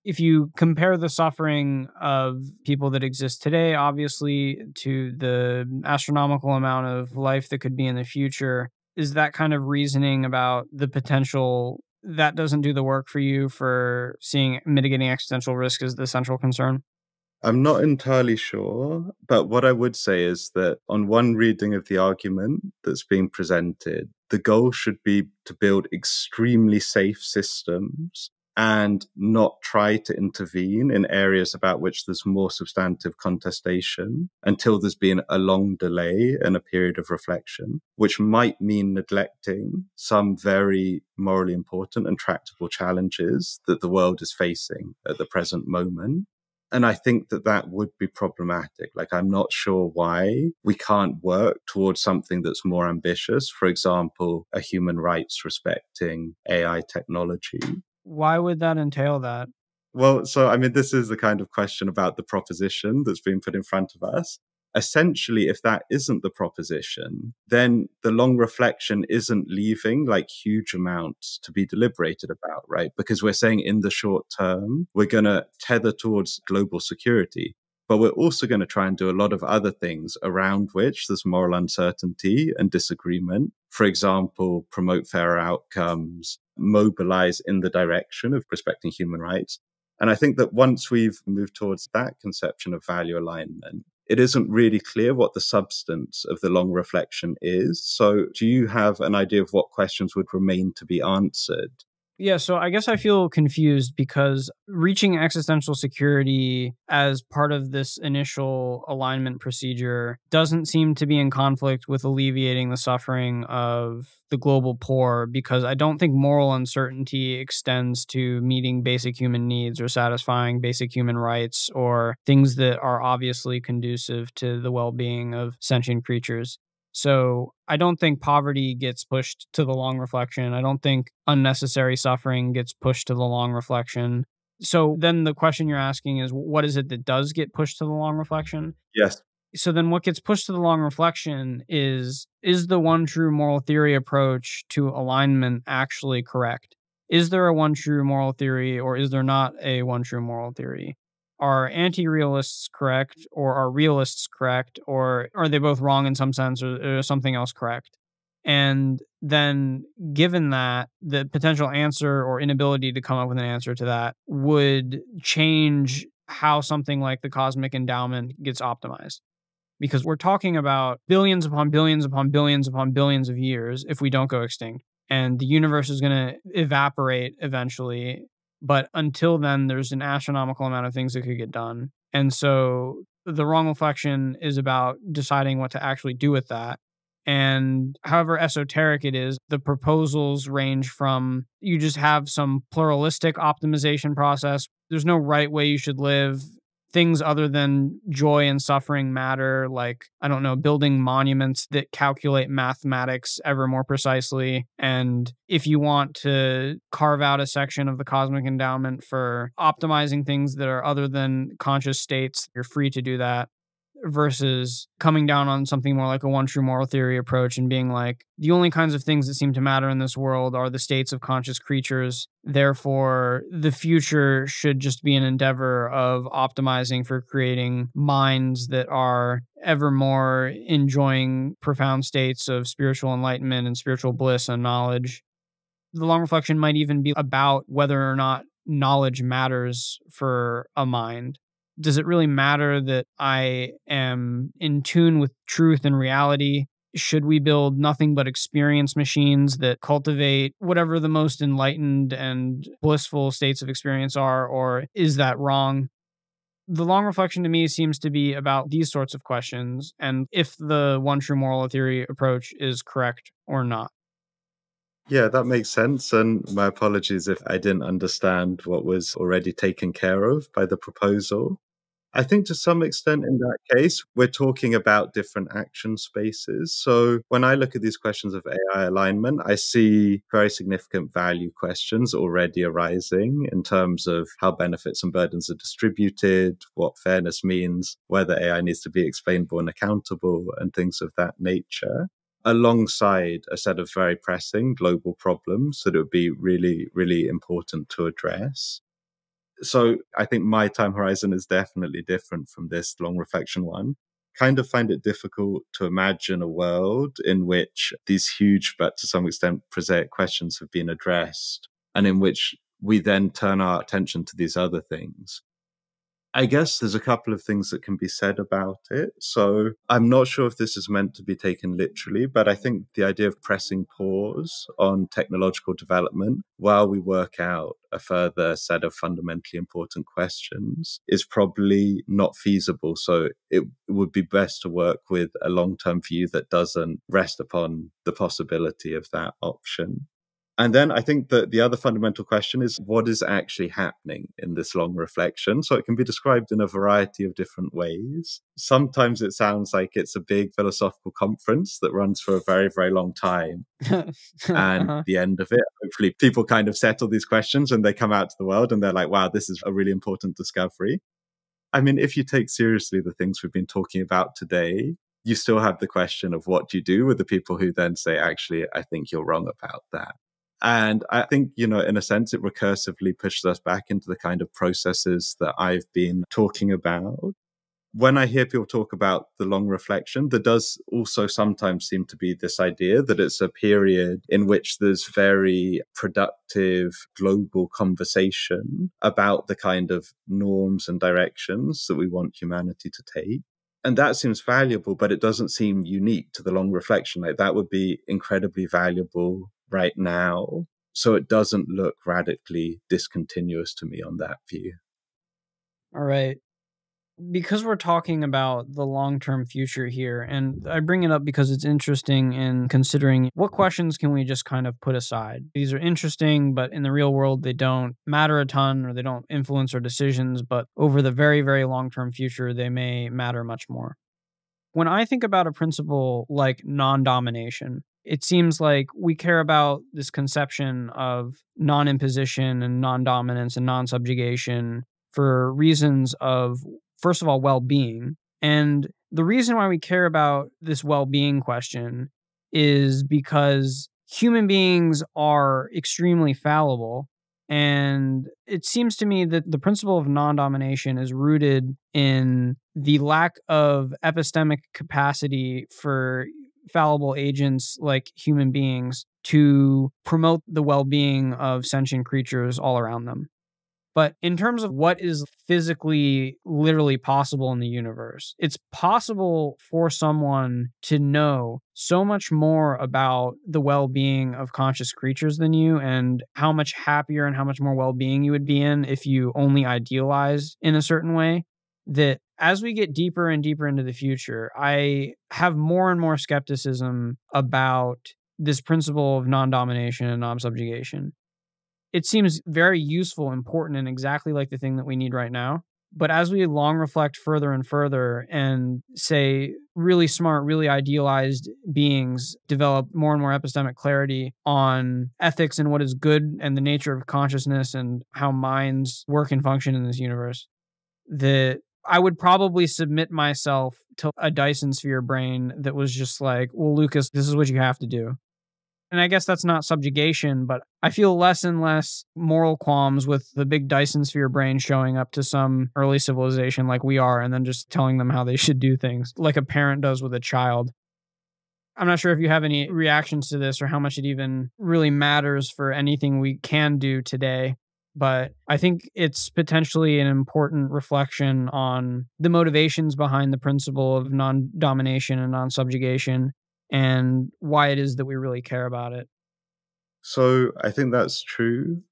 If you compare the suffering of people that exist today, obviously, to the astronomical amount of life that could be in the future, is that kind of reasoning about the potential that doesn't do the work for you for seeing mitigating existential risk as the central concern? I'm not entirely sure, but what I would say is that on one reading of the argument that's being presented, the goal should be to build extremely safe systems and not try to intervene in areas about which there's more substantive contestation until there's been a long delay and a period of reflection, which might mean neglecting some very morally important and tractable challenges that the world is facing at the present moment. And I think that that would be problematic. Like, I'm not sure why we can't work towards something that's more ambitious. For example, a human rights respecting AI technology. Why would that entail that? Well, so, I mean, this is the kind of question about the proposition that's been put in front of us. Essentially, if that isn't the proposition, then the long reflection isn't leaving like huge amounts to be deliberated about, right? Because we're saying in the short term, we're going to tether towards global security, but we're also going to try and do a lot of other things around which there's moral uncertainty and disagreement. For example, promote fairer outcomes, mobilize in the direction of respecting human rights. And I think that once we've moved towards that conception of value alignment, it isn't really clear what the substance of the long reflection is. So do you have an idea of what questions would remain to be answered? Yeah, so I guess I feel confused because reaching existential security as part of this initial alignment procedure doesn't seem to be in conflict with alleviating the suffering of the global poor, because I don't think moral uncertainty extends to meeting basic human needs or satisfying basic human rights or things that are obviously conducive to the well-being of sentient creatures. So I don't think poverty gets pushed to the long reflection. I don't think unnecessary suffering gets pushed to the long reflection. So then the question you're asking is, what is it that does get pushed to the long reflection? Yes. So then what gets pushed to the long reflection is the one true moral theory approach to alignment actually correct? Is there a one true moral theory, or is there not a one true moral theory? Are anti-realists correct, or are realists correct, or are they both wrong in some sense, or something else correct? And then given that, the potential answer or inability to come up with an answer to that would change how something like the cosmic endowment gets optimized. Because we're talking about billions upon billions upon billions upon billions of years if we don't go extinct. And the universe is going to evaporate eventually. But until then, there's an astronomical amount of things that could get done. And so the wrong reflection is about deciding what to actually do with that. And however esoteric it is, the proposals range from you just have some pluralistic optimization process. There's no right way you should live. Things other than joy and suffering matter, like, I don't know, building monuments that calculate mathematics ever more precisely. And if you want to carve out a section of the cosmic endowment for optimizing things that are other than conscious states, you're free to do that. Versus coming down on something more like a one true moral theory approach and being like, the only kinds of things that seem to matter in this world are the states of conscious creatures. Therefore, the future should just be an endeavor of optimizing for creating minds that are ever more enjoying profound states of spiritual enlightenment and spiritual bliss and knowledge. The long reflection might even be about whether or not knowledge matters for a mind. Does it really matter that I am in tune with truth and reality? Should we build nothing but experience machines that cultivate whatever the most enlightened and blissful states of experience are, or is that wrong? The long reflection to me seems to be about these sorts of questions, and if the one true moral theory approach is correct or not. Yeah, that makes sense. And my apologies if I didn't understand what was already taken care of by the proposal. I think to some extent in that case, we're talking about different action spaces. So when I look at these questions of AI alignment, I see very significant value questions already arising in terms of how benefits and burdens are distributed, what fairness means, whether AI needs to be explainable and accountable, and things of that nature, alongside a set of very pressing global problems that it would be really, really important to address. So I think my time horizon is definitely different from this long reflection one. Kind of find it difficult to imagine a world in which these huge, but to some extent prosaic questions have been addressed, and in which we then turn our attention to these other things. I guess there's a couple of things that can be said about it. So I'm not sure if this is meant to be taken literally, but I think the idea of pressing pause on technological development while we work out a further set of fundamentally important questions is probably not feasible. So it would be best to work with a long-term view that doesn't rest upon the possibility of that option. And then I think that the other fundamental question is what is actually happening in this long reflection? So it can be described in a variety of different ways. Sometimes it sounds like it's a big philosophical conference that runs for a very, very long time. And at the end of it, hopefully people kind of settle these questions and they come out to the world and they're like, wow, this is a really important discovery. I mean, if you take seriously the things we've been talking about today, you still have the question of what do you do with the people who then say, actually, I think you're wrong about that. And I think, in a sense, it recursively pushes us back into the kind of processes that I've been talking about. When I hear people talk about the long reflection, there does also sometimes seem to be this idea that it's a period in which there's very productive global conversation about the kind of norms and directions that we want humanity to take. And that seems valuable, but it doesn't seem unique to the long reflection. Like that would be incredibly valuable right now. So it doesn't look radically discontinuous to me on that view. All right. Because we're talking about the long-term future here, and I bring it up because it's interesting in considering what questions can we just kind of put aside. These are interesting, but in the real world, they don't matter a ton or they don't influence our decisions, but over the very, very long-term future, they may matter much more. When I think about a principle like non-domination, it seems like we care about this conception of non-imposition and non-dominance and non-subjugation for reasons of, first of all, well-being. And the reason why we care about this well-being question is because human beings are extremely fallible. And it seems to me that the principle of non-domination is rooted in the lack of epistemic capacity for fallible agents like human beings to promote the well-being of sentient creatures all around them. But in terms of what is physically, literally possible in the universe, it's possible for someone to know so much more about the well-being of conscious creatures than you and how much happier and how much more well-being you would be in if you only idealized in a certain way, that as we get deeper and deeper into the future, I have more and more skepticism about this principle of non-domination and non-subjugation. It seems very useful, important, and exactly like the thing that we need right now. But as we long reflect further and further and say really smart, really idealized beings develop more and more epistemic clarity on ethics and what is good and the nature of consciousness and how minds work and function in this universe, that I would probably submit myself to a Dyson sphere brain that was just like, well, Lucas, this is what you have to do. And I guess that's not subjugation, but I feel less and less moral qualms with the big Dyson sphere brain showing up to some early civilization like we are and then just telling them how they should do things, like a parent does with a child. I'm not sure if you have any reactions to this or how much it even really matters for anything we can do today. But I think it's potentially an important reflection on the motivations behind the principle of non-domination and non-subjugation and why it is that we really care about it. So I think that's true.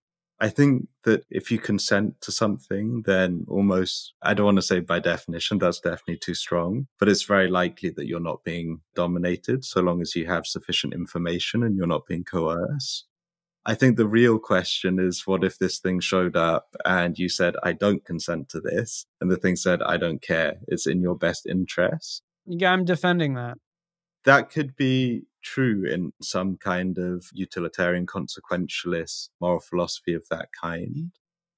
I think that if you consent to something, then almost, I don't want to say by definition, that's definitely too strong, but it's very likely that you're not being dominated so long as you have sufficient information and you're not being coerced. I think the real question is, what if this thing showed up and you said, I don't consent to this, and the thing said, I don't care, it's in your best interest? Yeah, I'm defending that. That could be true in some kind of utilitarian consequentialist moral philosophy of that kind.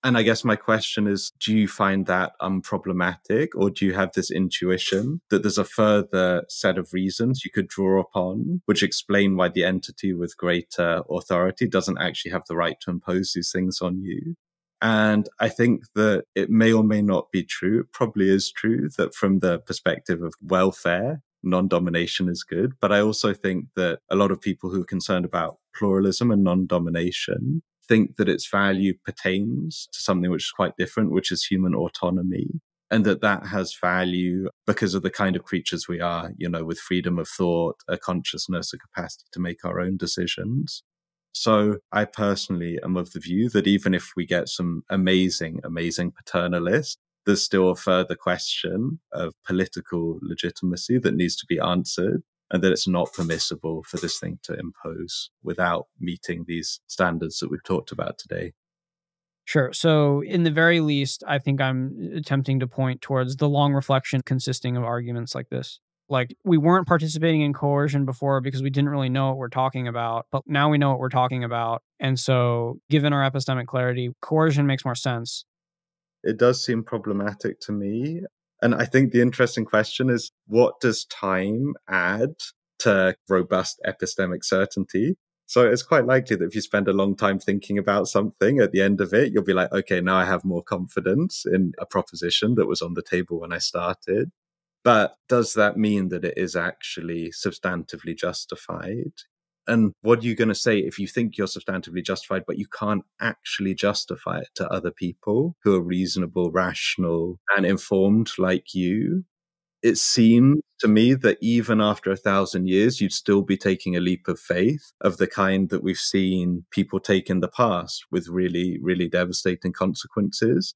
And I guess my question is, do you find that unproblematic, or do you have this intuition that there's a further set of reasons you could draw upon which explain why the entity with greater authority doesn't actually have the right to impose these things on you? And I think that it may or may not be true. It probably is true that from the perspective of welfare, non-domination is good. But I also think that a lot of people who are concerned about pluralism and non-domination think that its value pertains to something which is quite different, which is human autonomy. and that has value because of the kind of creatures we are, with freedom of thought, a consciousness, a capacity to make our own decisions. So I personally am of the view that even if we get some amazing, amazing paternalists, there's still a further question of political legitimacy that needs to be answered, and that it's not permissible for this thing to impose without meeting these standards that we've talked about today. Sure. So, in the very least, I think I'm attempting to point towards the long reflection consisting of arguments like this. Like, we weren't participating in coercion before because we didn't really know what we're talking about, but now we know what we're talking about. And so, given our epistemic clarity, coercion makes more sense. It does seem problematic to me. And I think the interesting question is, what does time add to robust epistemic certainty? So it's quite likely that if you spend a long time thinking about something, at the end of it, you'll be like, okay, now I have more confidence in a proposition that was on the table when I started. But does that mean that it is actually substantively justified? And what are you going to say if you think you're substantively justified, but you can't actually justify it to other people who are reasonable, rational, and informed like you? It seems to me that even after 1,000 years, you'd still be taking a leap of faith of the kind that we've seen people take in the past with really, really devastating consequences.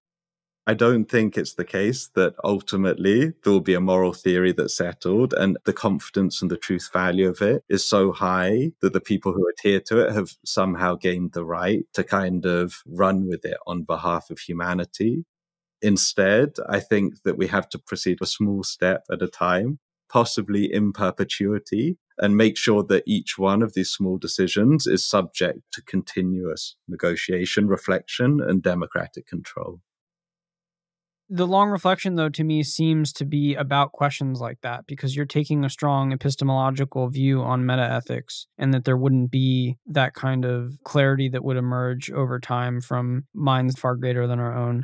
I don't think it's the case that ultimately there will be a moral theory that's settled and the confidence and the truth value of it is so high that the people who adhere to it have somehow gained the right to kind of run with it on behalf of humanity. Instead, I think that we have to proceed a small step at a time, possibly in perpetuity, and make sure that each one of these small decisions is subject to continuous negotiation, reflection, and democratic control. The long reflection, though, to me seems to be about questions like that, because you're taking a strong epistemological view on metaethics, and that there wouldn't be that kind of clarity that would emerge over time from minds far greater than our own.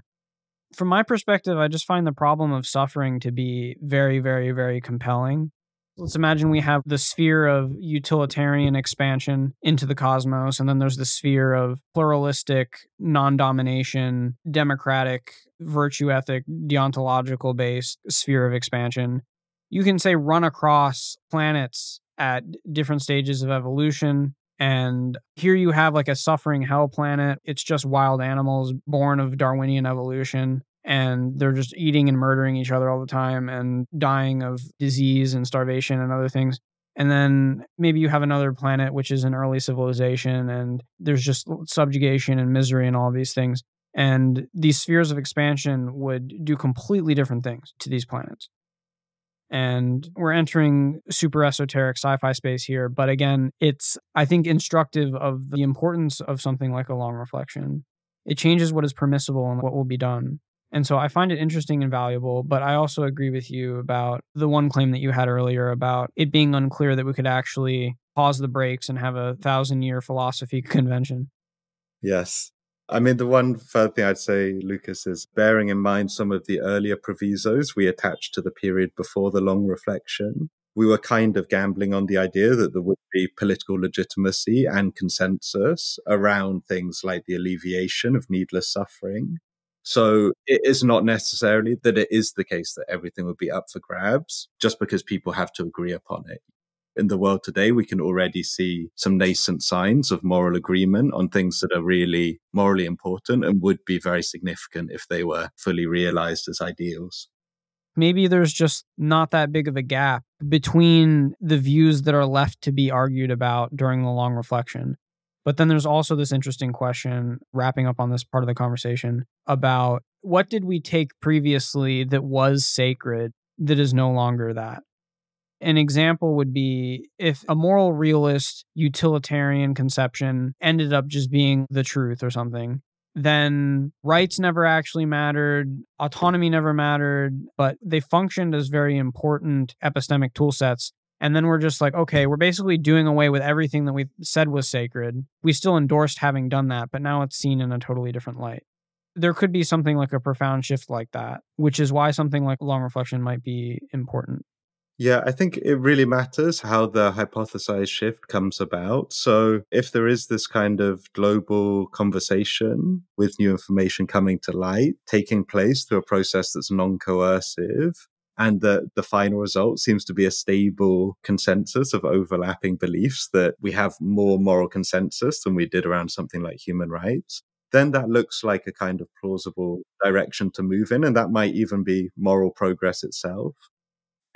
From my perspective, I just find the problem of suffering to be very, very, very compelling. Let's imagine we have the sphere of utilitarian expansion into the cosmos, and then there's the sphere of pluralistic, non-domination, democratic, virtue ethic, deontological based sphere of expansion. You can say run across planets at different stages of evolution. And here you have like a suffering hell planet. It's just wild animals born of Darwinian evolution. And they're just eating and murdering each other all the time and dying of disease and starvation and other things. And then maybe you have another planet, which is an early civilization, and there's just subjugation and misery and all these things. And these spheres of expansion would do completely different things to these planets. And we're entering super esoteric sci-fi space here. But again, it's, I think, instructive of the importance of something like a long reflection. It changes what is permissible and what will be done. And so I find it interesting and valuable, but I also agree with you about the one claim that you had earlier about it being unclear that we could actually pause the brakes and have 1,000-year philosophy convention. Yes. I mean, the one further thing I'd say, Lucas, is bearing in mind some of the earlier provisos we attached to the period before the long reflection. We were kind of gambling on the idea that there would be political legitimacy and consensus around things like the alleviation of needless suffering. So it is not necessarily that it is the case that everything would be up for grabs just because people have to agree upon it. In the world today, we can already see some nascent signs of moral agreement on things that are really morally important and would be very significant if they were fully realized as ideals. Maybe there's just not that big of a gap between the views that are left to be argued about during the long reflection. But then there's also this interesting question, wrapping up on this part of the conversation, about what did we take previously that was sacred that is no longer that? An example would be if a moral realist utilitarian conception ended up just being the truth or something, then rights never actually mattered, autonomy never mattered, but they functioned as very important epistemic tool sets. And then we're just like, okay, we're basically doing away with everything that we said was sacred. We still endorsed having done that, but now it's seen in a totally different light. There could be something like a profound shift like that, which is why something like long reflection might be important. Yeah, I think it really matters how the hypothesized shift comes about. So, if there is this kind of global conversation with new information coming to light, taking place through a process that's non coercive, and the final result seems to be a stable consensus of overlapping beliefs that we have more moral consensus than we did around something like human rights, then that looks like a kind of plausible direction to move in. And that might even be moral progress itself.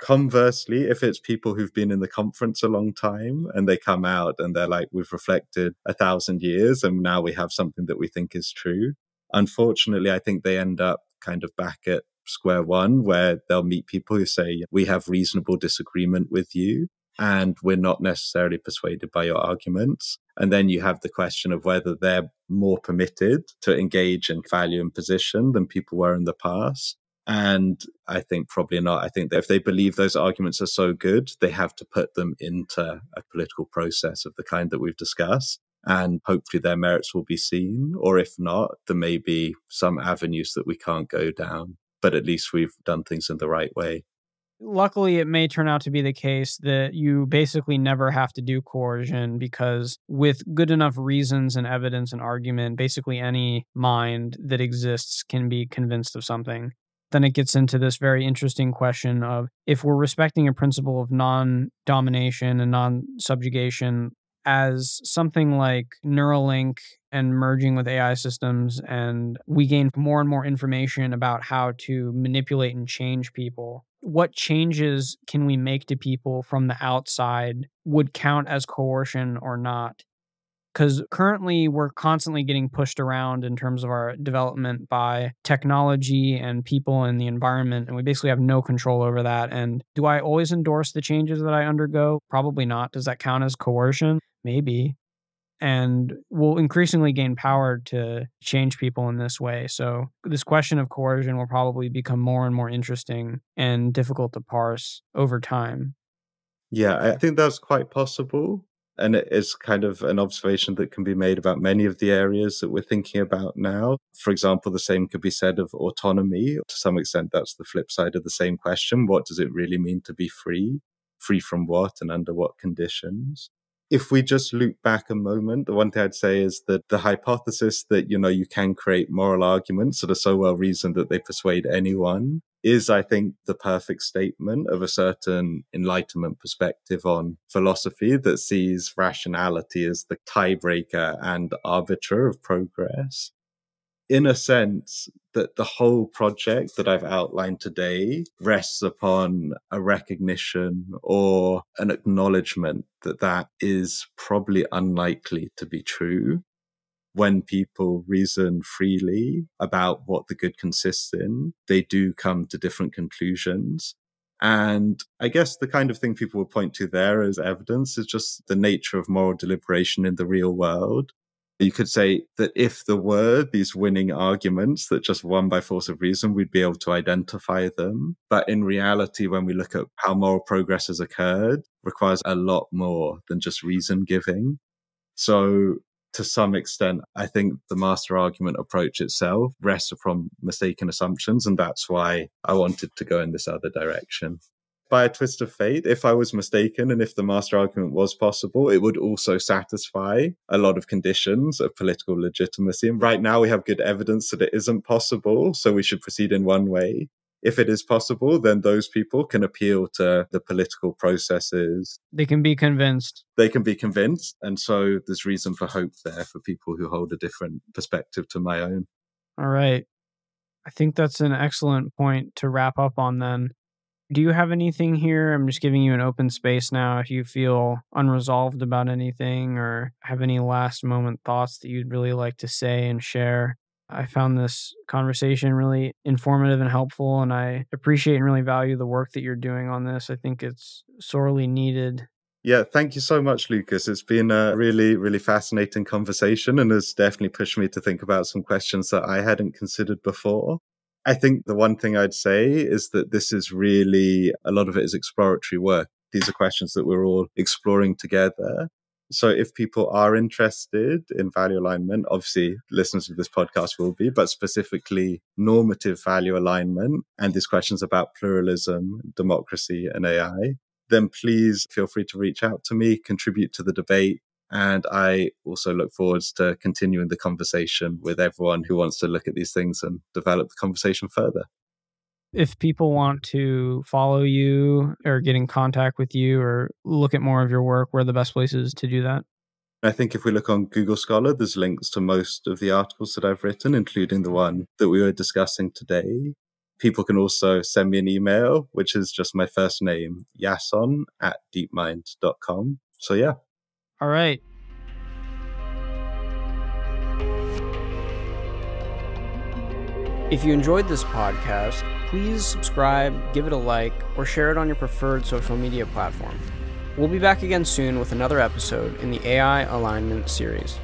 Conversely, if it's people who've been in the conference a long time and they come out and they're like, we've reflected 1,000 years and now we have something that we think is true. Unfortunately, I think they end up kind of back at square one where they'll meet people who say, we have reasonable disagreement with you and we're not necessarily persuaded by your arguments. And then you have the question of whether they're more permitted to engage in value and position than people were in the past. And I think probably not. I think that if they believe those arguments are so good, they have to put them into a political process of the kind that we've discussed. And hopefully their merits will be seen. Or if not, there may be some avenues that we can't go down. But at least we've done things in the right way. Luckily, it may turn out to be the case that you basically never have to do coercion because with good enough reasons and evidence and argument, basically any mind that exists can be convinced of something. Then it gets into this very interesting question of if we're respecting a principle of non-domination and non-subjugation as something like Neuralink and merging with AI systems, and we gain more and more information about how to manipulate and change people. What changes can we make to people from the outside would count as coercion or not? Because currently we're constantly getting pushed around in terms of our development by technology and people and the environment, and we basically have no control over that. And do I always endorse the changes that I undergo? Probably not. Does that count as coercion? Maybe. And we'll increasingly gain power to change people in this way. So this question of coercion will probably become more and more interesting and difficult to parse over time. Yeah, I think that's quite possible. And it is kind of an observation that can be made about many of the areas that we're thinking about now. For example, the same could be said of autonomy. To some extent, that's the flip side of the same question. What does it really mean to be free? Free from what and under what conditions? If we just loop back a moment, the one thing I'd say is that the hypothesis that, you can create moral arguments that are so well reasoned that they persuade anyone is, I think, the perfect statement of a certain Enlightenment perspective on philosophy that sees rationality as the tiebreaker and arbiter of progress. In a sense, that the whole project that I've outlined today rests upon a recognition or an acknowledgement that that is probably unlikely to be true. When people reason freely about what the good consists in, they do come to different conclusions. And I guess the kind of thing people will point to there as evidence is just the nature of moral deliberation in the real world. You could say that if there were these winning arguments that just won by force of reason, we'd be able to identify them. But in reality, when we look at how moral progress has occurred, requires a lot more than just reason giving. So to some extent, I think the master argument approach itself rests upon mistaken assumptions. And that's why I wanted to go in this other direction. By a twist of fate, if I was mistaken and if the master argument was possible, it would also satisfy a lot of conditions of political legitimacy. And right now we have good evidence that it isn't possible, so we should proceed in one way. If it is possible, then those people can appeal to the political processes. They can be convinced. They can be convinced. And so there's reason for hope there for people who hold a different perspective to my own. All right. I think that's an excellent point to wrap up on then. Do you have anything here? I'm just giving you an open space now. If you feel unresolved about anything or have any last moment thoughts that you'd really like to say and share. I found this conversation really informative and helpful, and I appreciate and really value the work that you're doing on this. I think it's sorely needed. Yeah, thank you so much, Lucas. It's been a really, really fascinating conversation and has definitely pushed me to think about some questions that I hadn't considered before. I think the one thing I'd say is that this is really, a lot of it is exploratory work. These are questions that we're all exploring together. So if people are interested in value alignment, obviously listeners of this podcast will be, but specifically normative value alignment and these questions about pluralism, democracy, and AI, then please feel free to reach out to me, contribute to the debate. And I also look forward to continuing the conversation with everyone who wants to look at these things and develop the conversation further. If people want to follow you or get in contact with you or look at more of your work, where are the best places to do that? I think if we look on Google Scholar, there's links to most of the articles that I've written, including the one that we were discussing today. People can also send me an email, which is just my first name, Iason@deepmind.com. So yeah. All right. If you enjoyed this podcast, please subscribe, give it a like, or share it on your preferred social media platform. We'll be back again soon with another episode in the AI Alignment series.